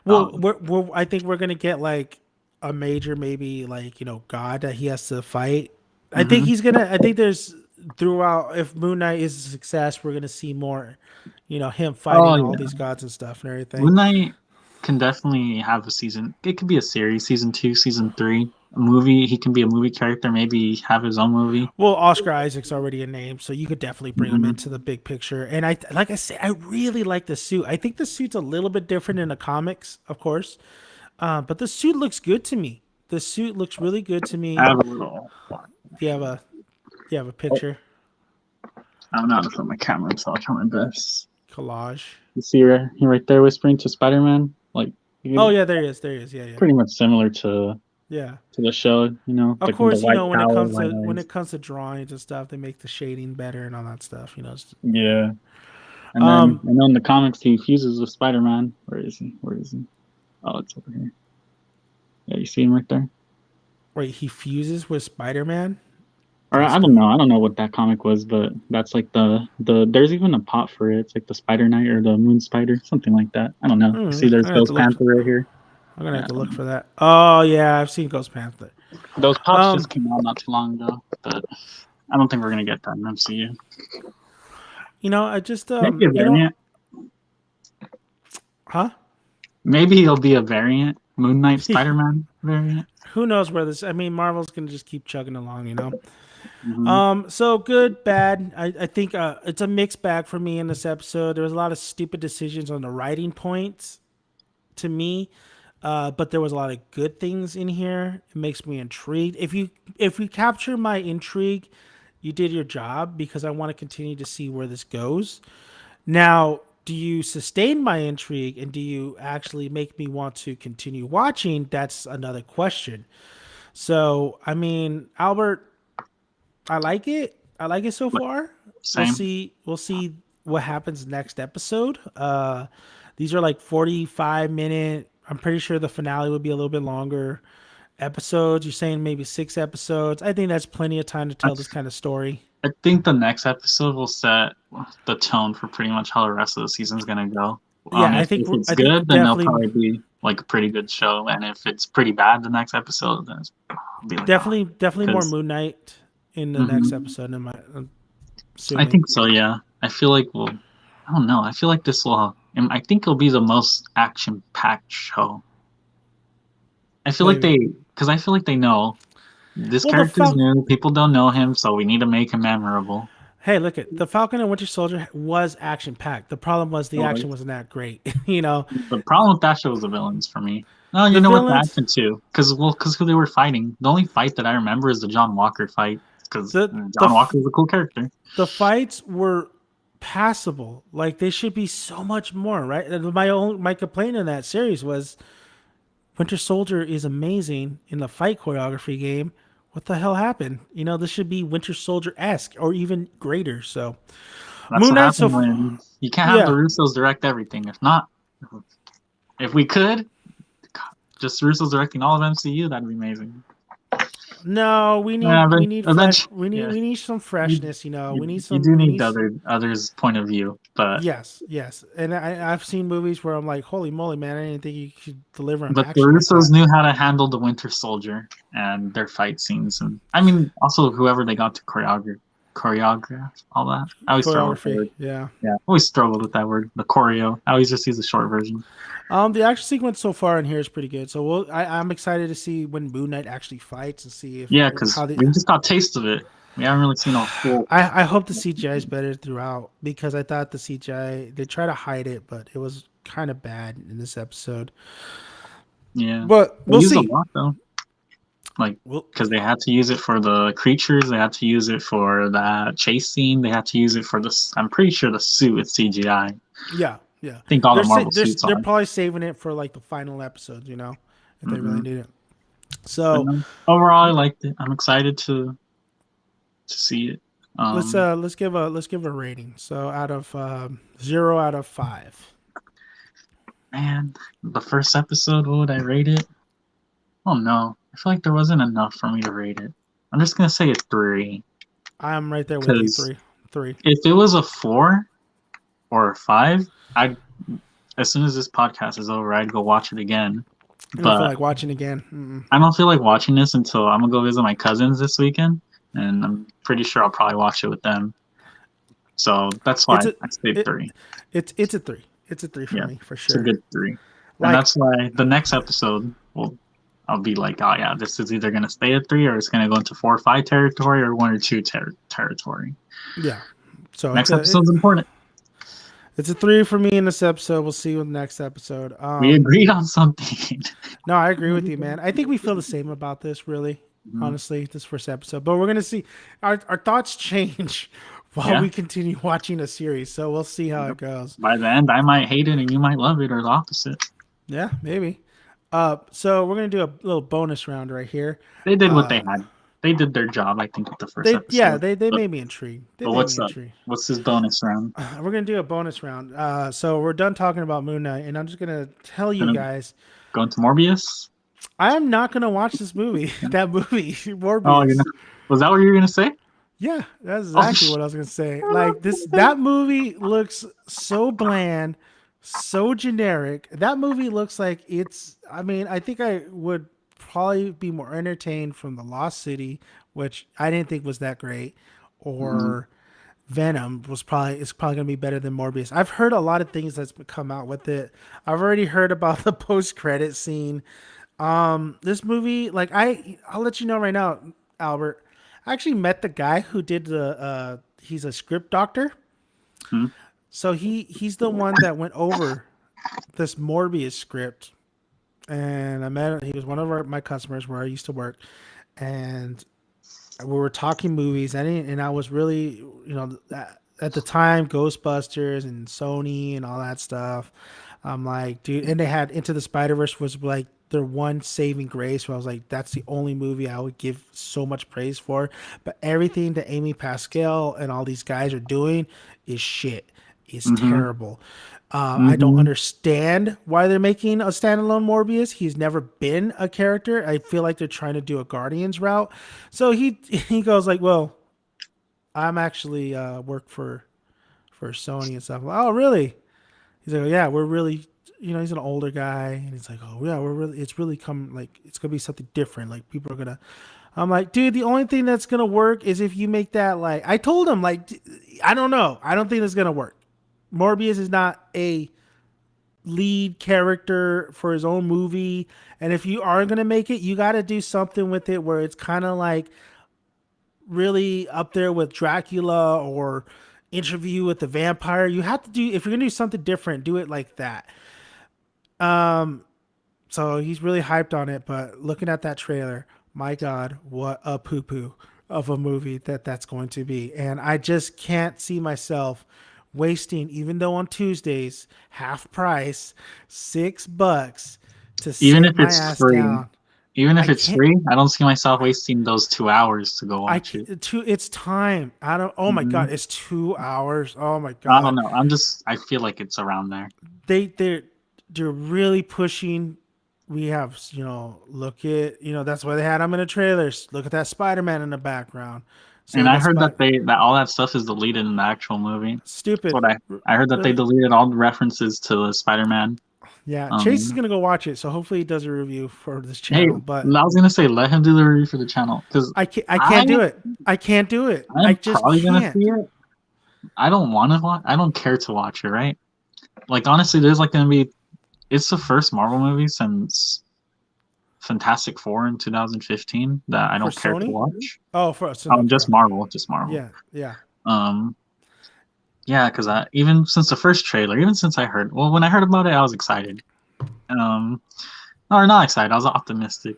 Well, Um, I think we're gonna get like a major, maybe like god that he has to fight. I think mhm. he's gonna. I think there's throughout. If Moon Knight is a success, we're gonna see more. Him Oh fighting all these yeah, gods and stuff and everything. Moon Knight can definitely have a season. It could be a series, season two, season three. A movie. He can be a movie character. Maybe have his own movie. Well, Oscar Isaac's already a name, so you could definitely bring him into Hmm. the big picture. And like I said, I really like the suit. I think the suit's a little bit different in the comics, of course, but the suit looks good to me. The suit looks really good to I me. have a little. Do you have a Oh, picture I don't know how to put my camera, so I'll try my best. collage? You see right there whispering to Spider-Man? Like, Oh you yeah, there he is. There he is. Yeah, yeah, pretty much similar to yeah. the show, Of the course, white cowl, white when eyes. it comes to drawings and stuff, they make the shading better and all that stuff. Yeah. And then Um, I know in the comics he fuses with Spider-Man. Where is he? Where is he? Oh, it's over here. Yeah, you see him right there? wait, he fuses with Spider Man. Or That's I don't dope. know. I don't know what that comic was, but that's like the there's even a pot for it. It's like the Spider Knight or the Moon Spider, something like that. I don't know. You see I'm there's gonna have to Ghost look. Panther right here. I'm gonna Yeah, have I to don't look know. for that. Oh yeah, I've seen Ghost Panther. Those pops just Um, came out not too long ago, but I don't think we're gonna get that in MCU. I just Maybe a variant. huh? Maybe he'll be a variant. Moon Knight Spider-Man variant. Who knows where this? I mean, Marvel's gonna just keep chugging along. Hmm. So good, bad. I think it's a mixed bag for me in this episode. There was a lot of stupid decisions on the writing points to me, but there was a lot of good things in here. It makes me intrigued. If you capture my intrigue, you did your job because I want to continue to see where this goes. Now, do you sustain my intrigue and do you actually make me want to continue watching? That's another question. So, I mean, Albert, I like it. I like it so far. Same. We'll see what happens next episode. These are like 45-minute. I'm pretty sure the finale would be a little bit longer episodes. You're saying maybe 6 episodes. I think that's plenty of time to I, tell this kind of story. I think the next episode will set the tone for pretty much how the rest of the season's gonna go. Yeah, If it's I think good, then it'll definitely probably be like a pretty good show, and if it's pretty bad, the next episode, then it'll be like, oh, definitely more because Moon Knight in the next episode. I'm I assuming. think so. Yeah, I feel like I don't know. I feel like this will. and I think it'll be the most action-packed show. Maybe. I feel like they know this Well, the character's Falcon. new. People don't know him, so we need to make him memorable. Hey, look at the Falcon and Winter Soldier was action packed. The problem was the So action wasn't that great. You know, the problem with that show is the villains for me. No, you the know what? The villains, action too, because who they were fighting. The only fight that I remember is the John Walker fight, because the the John Walker is a cool character. the fights were passable. Like they should be so much more, right? And my complaint in that series was Winter Soldier is amazing in the fight choreography game. What the hell happened? You know, this should be Winter Soldier esque or even greater. So That's Moon what Knight. So happened when you can't have the yeah, Russos direct everything. If not, if we could, just Russos directing all of MCU, that'd be amazing. no, we Yeah, need but we need fresh. eventually, yeah, We need some you, freshness. You know, we need you some. do We need need. the others' point of view, but Yes, and I've seen movies where I'm like, holy moly, man! I didn't think you could deliver an the action like Russos that. knew how to handle the Winter Soldier and their fight scenes, and I mean also whoever they got to choreograph all that. I always struggle with that Choreography, word. yeah. Yeah, always struggled with that word. The choreo. I always just use the short version. The action sequence so far in here is pretty good. So I'm excited to see when Moon Knight actually fights and see if Yeah, because how the. we just got a taste of it. We haven't really seen a full. I hope the CGI is better throughout because I thought the CGI they try to hide it, but it was kind of bad in this episode. Yeah, But they we'll used a see. lot though. Like Well, because they had to use it for the creatures, they had to use it for that chase scene, they had to use it for this. I'm pretty sure the suit is CGI. I yeah, yeah. think all the Marvel suits They're are. probably saving it for like the final episodes, you know, if they really Hmm. need it. But So no, overall, I liked it. I'm excited to see it. let's give a rating. So out of 0 out of 5. Man, the first episode, what would I rate it? Oh no, I feel like there wasn't enough for me to rate it. I'm just gonna say a 3 I'm right there with you. because Three. if it was a 4 or a 5, I'd as soon as this podcast is over, I'd go watch it again. I don't feel But like watching again. Mm-mm. I don't feel like watching this until I'm gonna go visit my cousins this weekend, and I'm pretty sure I'll probably watch it with them. So that's why It's a I say it, 3. it's a 3. It's a 3 for Yeah, me for it's a sure. good 3, and Like that's why the next episode will I'll be like, oh yeah, this is either gonna stay at 3 or it's gonna go into 4 or 5 territory or 1 or 2 territory. yeah. So Next episode's important. it's a 3 for me in this episode. We'll see you in the next episode. We agreed on something. No, I agree with you, man. I think we feel the same about this, really. Mhm. Honestly, this first episode, but we're gonna see our thoughts change while Yeah. we continue watching a series. So we'll see how it goes. By the end, I might hate it and you might love it, or the opposite. Yeah, maybe. So we're gonna do a little bonus round right here. They did what they Uh, had. They did their job, I think, with the first episode. they But, made me intrigued. They but made what's me up? intrigued. What's this bonus round? We're gonna do a bonus round. So we're done talking about Moon Knight, and I'm just gonna tell you Gonna guys, go into Morbius? I am not gonna watch this movie. Yeah. That movie, Oh, Morbius. was that what you were gonna say? Yeah, that's Oh, exactly what I was gonna say. Like that movie looks so bland, so generic. That movie looks like it's. I mean, I think I would probably be more entertained from The Lost City, which I didn't think was that great, Mhm. or Venom was probably it's probably gonna be better than Morbius. I've heard a lot of things that's come out with it. I've already heard about the post credit scene. This movie, like I'll let you know right now, Albert. I actually met the guy who did the. He's a script doctor, Mhm. so he's the one that went over this Morbius script, and I met him. He was one of my customers where I used to work, and we were talking movies, and I was really, at the time, Ghostbusters and Sony and all that stuff. I'm like, dude, and they had Into the Spider Verse was like their one saving grace. Where I was like, that's the only movie I would give so much praise for. But everything that Amy Pascal and all these guys are doing is shit. Is Mhm. terrible. I don't Mhm. understand why they're making a standalone Morbius. He's never been a character. I feel like they're trying to do a Guardians route. So he goes like, well, I'm actually work for Sony and stuff. I'm like, oh, really? He's like, oh, yeah, we're really, he's an older guy, and he's like, oh yeah, it's really come like it's gonna be something different. Like people are gonna. I'm like, dude, the only thing that's gonna work is if you make that like. I told him like, I don't know, I don't think it's gonna work. Morbius is not a lead character for his own movie. And if you are gonna make it, you got to do something with it where it's kind of like really up there with Dracula or Interview with the Vampire. You have to do if you're gonna do something different, do it like that. Um, so he's really hyped on it. But looking at that trailer, my God, what a poo poo of a movie that's going to be. And I just can't see myself wasting, even though on Tuesdays half price, $6 to Even sit if my it's ass free, down. even I if it's can't. free, I don't see myself wasting those 2 hours to go I watch it. can't, it's time. I don't. Oh my Hmm. God, it's 2 hours. Oh my I don't God, know. I feel like it's around there. they they're really pushing. We have look at that's why they had him in the trailers. Look at that Spider-Man in the background. So And we I got heard Spot. that all that stuff is deleted in the actual movie. That's Stupid. what I heard that they deleted all the references to the Spider-Man. Yeah, Chase is Um, gonna go watch it, so hopefully he does a review for this hey, channel. But I was gonna say let him do the review for the channel because I I can't do it. I can't do it. I I'm just probably gonna see can't. it. I don't want to watch. I don't care to watch it. Right? Like honestly, there's like gonna be. It's the first Marvel movie since Fantastic Four in 2015 that I For don't care to Sony? watch. Oh, for us. Okay, Just okay. Marvel, just Marvel. Yeah, yeah. Um, yeah, because I even since the first trailer, even since I heard, well, when I heard about it, I was excited. Um, or not excited, I was optimistic.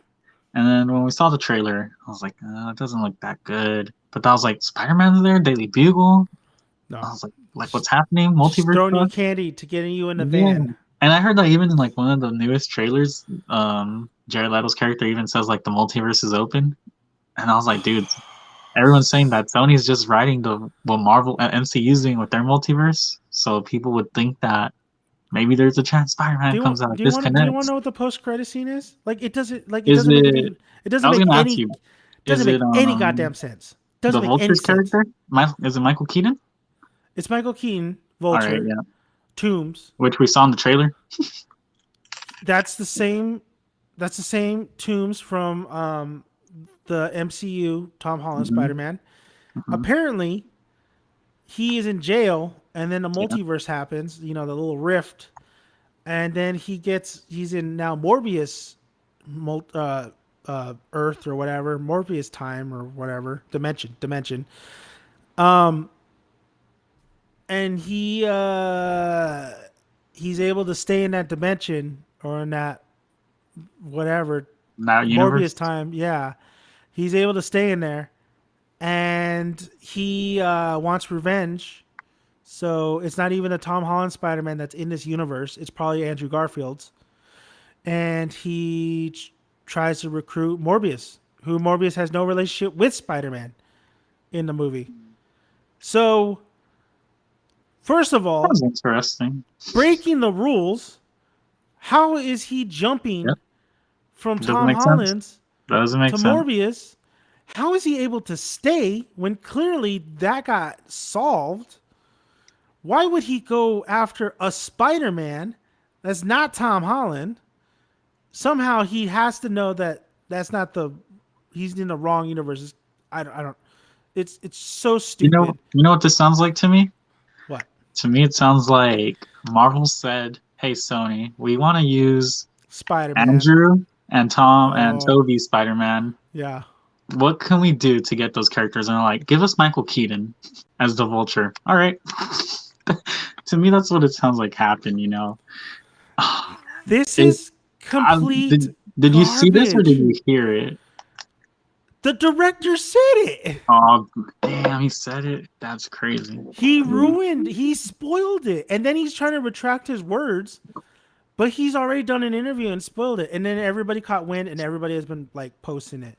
And then when we saw the trailer, I was like, it doesn't look that good. But I was like, Spider-Man's there, Daily Bugle. I No, was like, just, what's happening? just Multiverse throwing you stuff? candy to getting you in the Yeah. van. And I heard that even in like one of the newest trailers, Jared Leto's character even says like the multiverse is open. And I was like, dude, everyone's saying that Sony's just writing the what Marvel and MCU's doing with their multiverse, so people would think that maybe there's a chance Spider-Man comes out, Do you this want do you want to connects. know what the post credit scene is? Like it Is doesn't make it? it doesn't I was make gonna ask any you. Is it goddamn sense. the Doesn't make any Vulture's sense. character? Is it Michael Keaton? It's Michael Keaton, All right, Vulture, yeah. Toombs. Which we saw in the trailer. That's the same. That's the same Toombs from the MCU Tom Holland Hmm. Spider Man. Hmm. Apparently, he is in jail, and then the Yeah. multiverse happens. The little rift, and then he's in now Morbius, Earth or whatever, Morbius time or whatever dimension. Um, and he's able to stay in that dimension or in that whatever That Morbius universe. time. Yeah, he's able to stay in there, and he wants revenge. So it's not even a Tom Holland Spider-Man that's in this universe. It's probably Andrew Garfield's, and he tries to recruit Morbius, who Morbius has no relationship with Spider-Man in the movie. So first of That all, was interesting. breaking the rules, how is he jumping Yep. from Doesn't Tom make sense. Holland's Doesn't to make sense. Morbius? How is he able to stay when clearly that got solved? Why would he go after a Spider Man that's not Tom Holland? Somehow he has to know that that's not the. He's in the wrong universe. I don't. It's so stupid. You know what this sounds like to me? What? To me, it sounds like Marvel said, "Hey, Sony, we want to use Spider Man. Andrew and Tom and Oh, Toby Spider-Man. yeah. What can we do to get those characters?" And they're like, "Give us Michael Keaton as the Vulture." All right. To me, that's what it sounds like happened. You know, This it, is complete did you see this or did garbage. you hear it? The director said it. Oh, damn, he said it. That's crazy. He spoiled it. And then he's trying to retract his words, but he's already done an interview and spoiled it. And then everybody caught wind and everybody has been like posting it.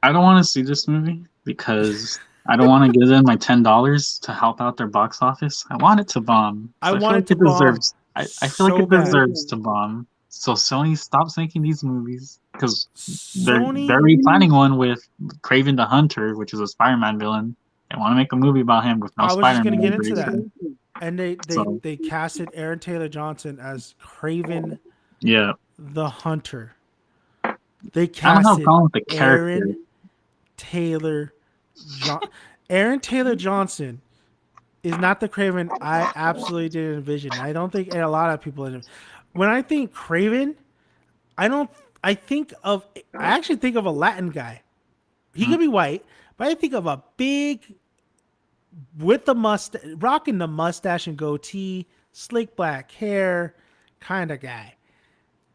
I don't want to see this movie because I don't want to give them my $10 to help out their box office. I want it to bomb. I So I feel want like it to it bomb deserves. I feel like so it bad. deserves to bomb. So Sony stops making these movies because they're Sony, replanning one with Craven the Hunter, which is a Spider-Man villain. They want to make a movie about him with no I was just gonna Spider-Man get into pretty that. soon. And So they casted Aaron Taylor Johnson as Craven yeah, the Hunter. They I don't have a casted problem with the character. Aaron Taylor John Aaron Taylor Johnson is not the Craven I absolutely did envision. I don't think a lot of people. When I think Craven, I don't. I think of. I actually think of a Latin guy. He Hmm. could be white, but I think of a big with the must rocking the mustache and goatee, slick black hair, kind of guy.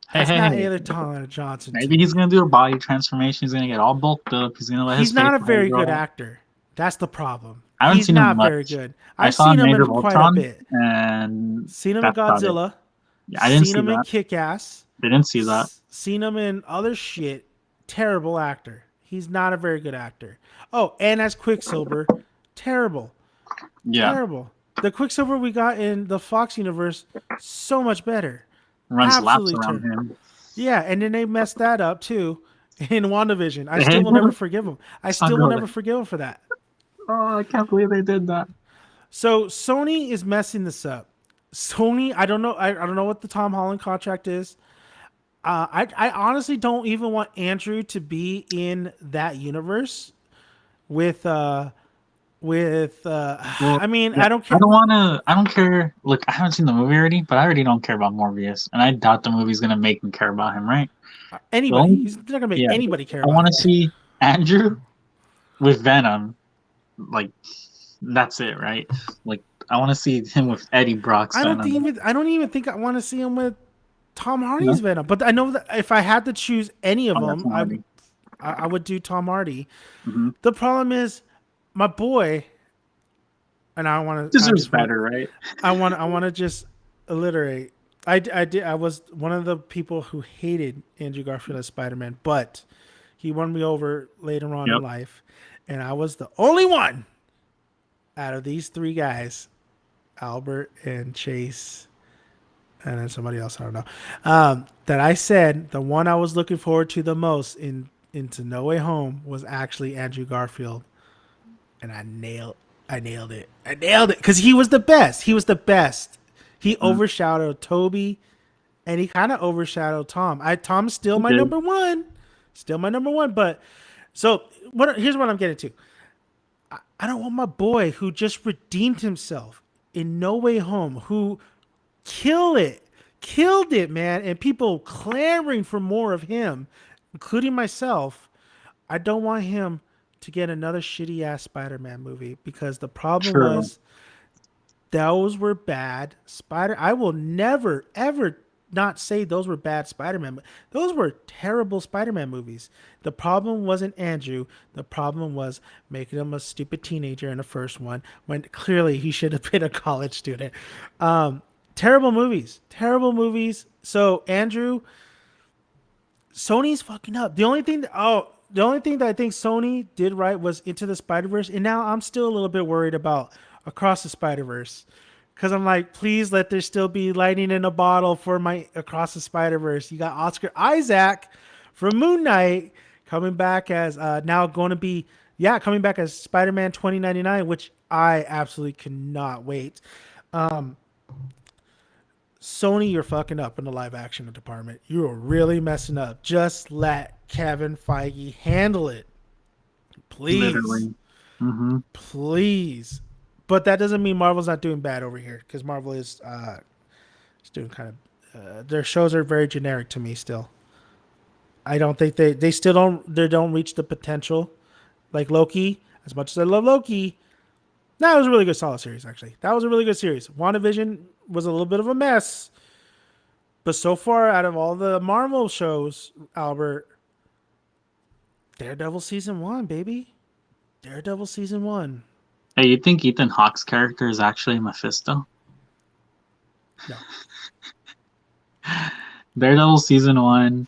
Hey, That's hey, not hey. Taylor Tyler Johnson to Maybe he's me. gonna do a body transformation. He's gonna get all bulked up. He's gonna let his He's not a facial hair very good grow. actor. That's the problem. I haven't He's seen him not very much. good. I I've saw seen him in him Age in of quite a Ultron, bit. and Seen him in that's about it. Godzilla. Yeah, I didn't Seen see him in that. Kick Ass. Didn't see that. Seen him in other shit. Terrible actor. He's not a very good actor. Oh, and as Quicksilver, terrible. Yeah, Terrible. The Quicksilver we got in the Fox universe, so much better. runs laps Absolutely around terrible. him. Yeah, and then they messed that up too in WandaVision. I still will never forgive him. I still will never Sandra, forgive him for that. oh, I can't believe they did that. So Sony is messing this up. Sony, I don't know. I don't know what the Tom Holland contract is. I honestly don't even want Andrew to be in that universe with Well, I mean, yeah, I don't I care. don't want to. I don't care. Look, I haven't seen the movie already, but I already don't care about Morbius, and I doubt the movie's gonna make me care about him, right? The Anybody. only, He's not gonna make yeah, anybody care I about want him. to see Andrew with Venom. Like, that's it, right? Like, I want to see him with Eddie Brock's Venom. I don't even think I want to see him with Tom Hardy's No, Venom. But I know that if I had to choose any of oh, them, that's not Eddie. I would do Tom Hardy. Mm-hmm. The problem is my boy, and I Deserves just want better, right? I want to just alliterate. I was one of the people who hated Andrew Garfield as Spider-Man, but he won me over later on in Yep. life, and I was the only one out of these three guys, Albert and Chase, and then somebody else I don't know, that I said the one I was looking forward to the most into No Way Home was actually Andrew Garfield, and I nailed it. I nailed it because he was the best. He was the best. He Mm, overshadowed Toby, and he kind of overshadowed Tom. Tom's still he my did. number one, still my number one. But so what? Here's what I'm getting to. I don't want my boy who just redeemed himself in No Way Home, who killed it, man, and people clamoring for more of him, including myself. I don't want him to get another shitty ass Spider-Man movie because the problem True. was those were bad Spider. I will never ever not say those were bad Spider-Man. Those were terrible Spider-Man movies. The problem wasn't Andrew. The problem was making him a stupid teenager in the first one when clearly he should have been a college student. Terrible movies. Terrible movies. So Andrew, Sony's fucking up. The only thing that I think Sony did right was Into the Spider Verse, and now I'm still a little bit worried about Across the Spider Verse, because I'm like, please let there still be lightning in a bottle for my Across the Spider Verse. You got Oscar Isaac from Moon Knight coming back as now going to be coming back as Spider-Man 2099, which I absolutely cannot wait. Sony, you're fucking up in the live action department. You are really messing up. Just let Kevin Feige handle it. Please. Literally. Mm-hmm. Please. But that doesn't mean Marvel's not doing bad over here, because Marvel is doing kind of their shows are very generic to me still. I don't think they still don't reach the potential like Loki. As much as I love Loki, that was a really good solid series actually. That was a really good series. WandaVision was a little bit of a mess, but so far out of all the Marvel shows, Albert, Daredevil season 1, baby. Daredevil season 1. Hey, you think Ethan Hawke's character is actually Mephisto? No. Daredevil season one.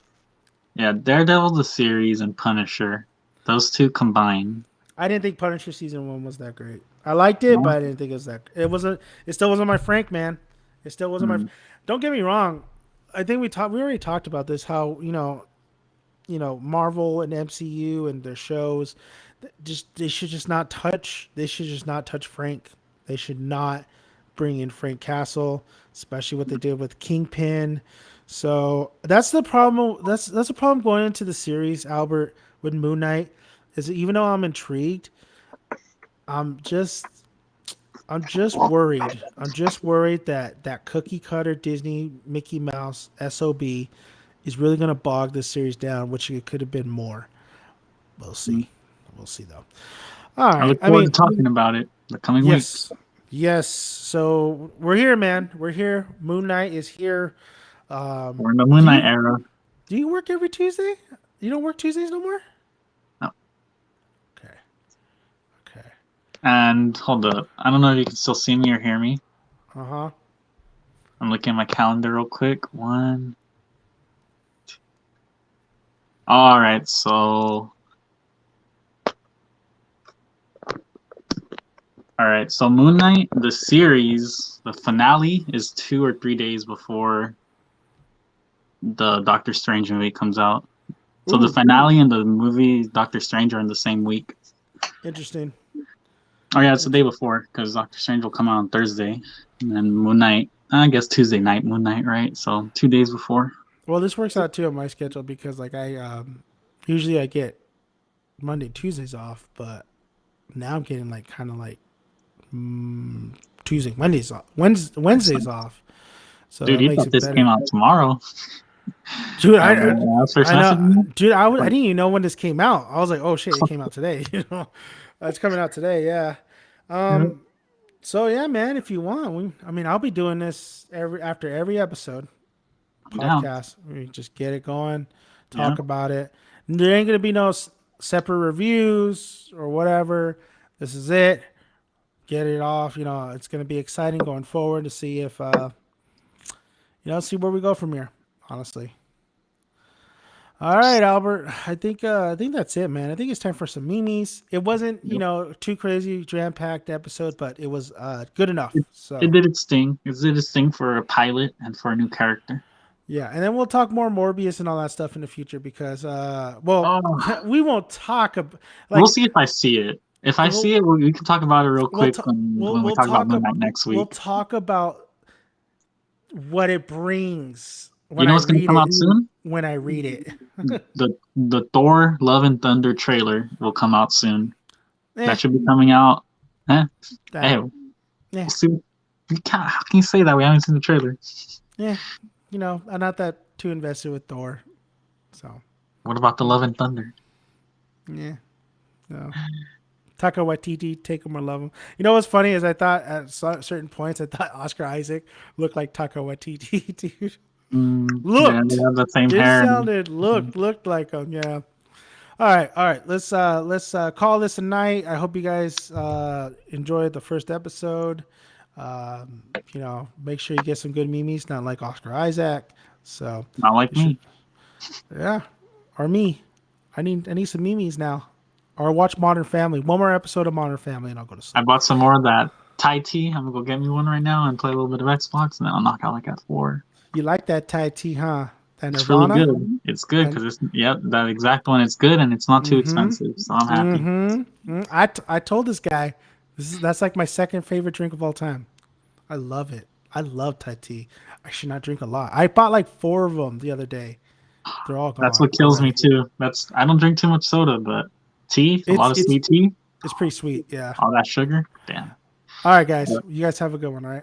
Yeah, Daredevil the series and Punisher. Those two combined. I didn't think Punisher season 1 was that great. I liked it, No? but I didn't think it was that. It still wasn't my Frank, man. It still wasn't my. Mm, Don't get me wrong. I think we already talked about this. How Marvel and MCU and their shows, they should just not touch. They should just not touch Frank. They should not bring in Frank Castle, especially what they did with Kingpin. So that's the problem. That's the problem going into the series, Albert, with Moon Knight. Is that even though I'm intrigued, I'm just I'm just worried. I'm just worried that that cookie cutter Disney Mickey Mouse SOB is really going to bog this series down, which it could have been more. We'll Mm. see. We'll see though. All I right. look I forward to mean, talking about it the coming weeks. yes, yes. So we're here, man. We're here. Moon Knight is here. Um, We're in the do MoonKnight you era. do you work every Tuesday? You don't work Tuesdays no more. No. Okay. Okay. And hold up. I don't know if you can still see me or hear me. Uh huh. I'm looking at my calendar real quick. One. All right. So. All right. So Moon Knight, the series, the finale is 2 or 3 days before the Doctor Strange movie comes out. So the Ooh, finale and the movie Doctor Strange are in the same week. interesting. Oh yeah, it's the day before because Doctor Strange will come out on Thursday, and then Moon Knight. I guess Tuesday night, Moon Knight, right? So 2 days before. Well, this works out too on my schedule because like I usually I get Monday Tuesdays off, but now I'm getting like kind of like Tuesday Mondays off, Wednesdays off. So Dude, that you makes thought it this came better, out tomorrow? dude. First I message know, me? dude. I Like, didn't even know when this came out. I was like, oh shit, it came out today. You know, it's coming out today. Yeah. yeah, So yeah, man. If you want, I mean, I'll be doing this after every episode I'm down. podcast. We just get it going, Yeah, talk about it. There ain't gonna be no separate reviews or whatever. This is it. Get it off. You know, it's gonna be exciting going forward to see if see where we go from here. Honestly. All right, Albert. I think that's it, man. I think it's time for some memes. It wasn't, yep. too crazy, jam packed episode, but it was good enough. It, it So did its thing. It did its thing for a pilot and for a new character. yeah, and then we'll talk more Morbius and all that stuff in the future because, well, Oh, we won't talk about we'll like see if I see it. If I we'll see it, we can talk about it real we'll quick ta- when we talk about Moon Knight next we'll week. talk about what it brings You when know I what's gonna read come it. out soon? When I read it, The Thor Love and Thunder trailer will come out soon. eh, That should be coming out. Eh? Hey, that, we'll yeah, see. How can you say that? We haven't seen the trailer. yeah. I'm not that too invested with Thor, so What about the Love and Thunder? yeah, no. Taika Waititi, take him or love him. You know what's funny is I thought at certain points I thought Oscar Isaac looked like Taika Waititi, dude. Yeah, they Looked, have the same didn't hair. sounded, looked like him. Yeah. All right. Let's call this a night. I hope you guys enjoyed the first episode. Make sure you get some good memes, not like Oscar Isaac. So Not like you should, me. yeah, or me. I need some memes now. Or watch Modern Family. One more episode of Modern Family, and I'll go to I sleep. bought some more of that Thai tea. I'm gonna go get me one right now and play a little bit of Xbox, and then I'll knock out like at 4. You like that Thai tea, huh? That It's really Nirvana? good. It's good And because that exact one. It's good and it's not too mm-hmm, expensive, so I'm happy. mm-hmm. I told this guy that's like my second favorite drink of all time. I love it. I love Thai tea. I should not drink a lot. I bought like 4 of them the other day. They're all That's gone what kills me already. too. I don't drink too much soda, but tea, a It's lot of it's sweet tea, it's pretty sweet. Yeah. all that sugar. Damn. All right, guys. You guys have a good one. All right.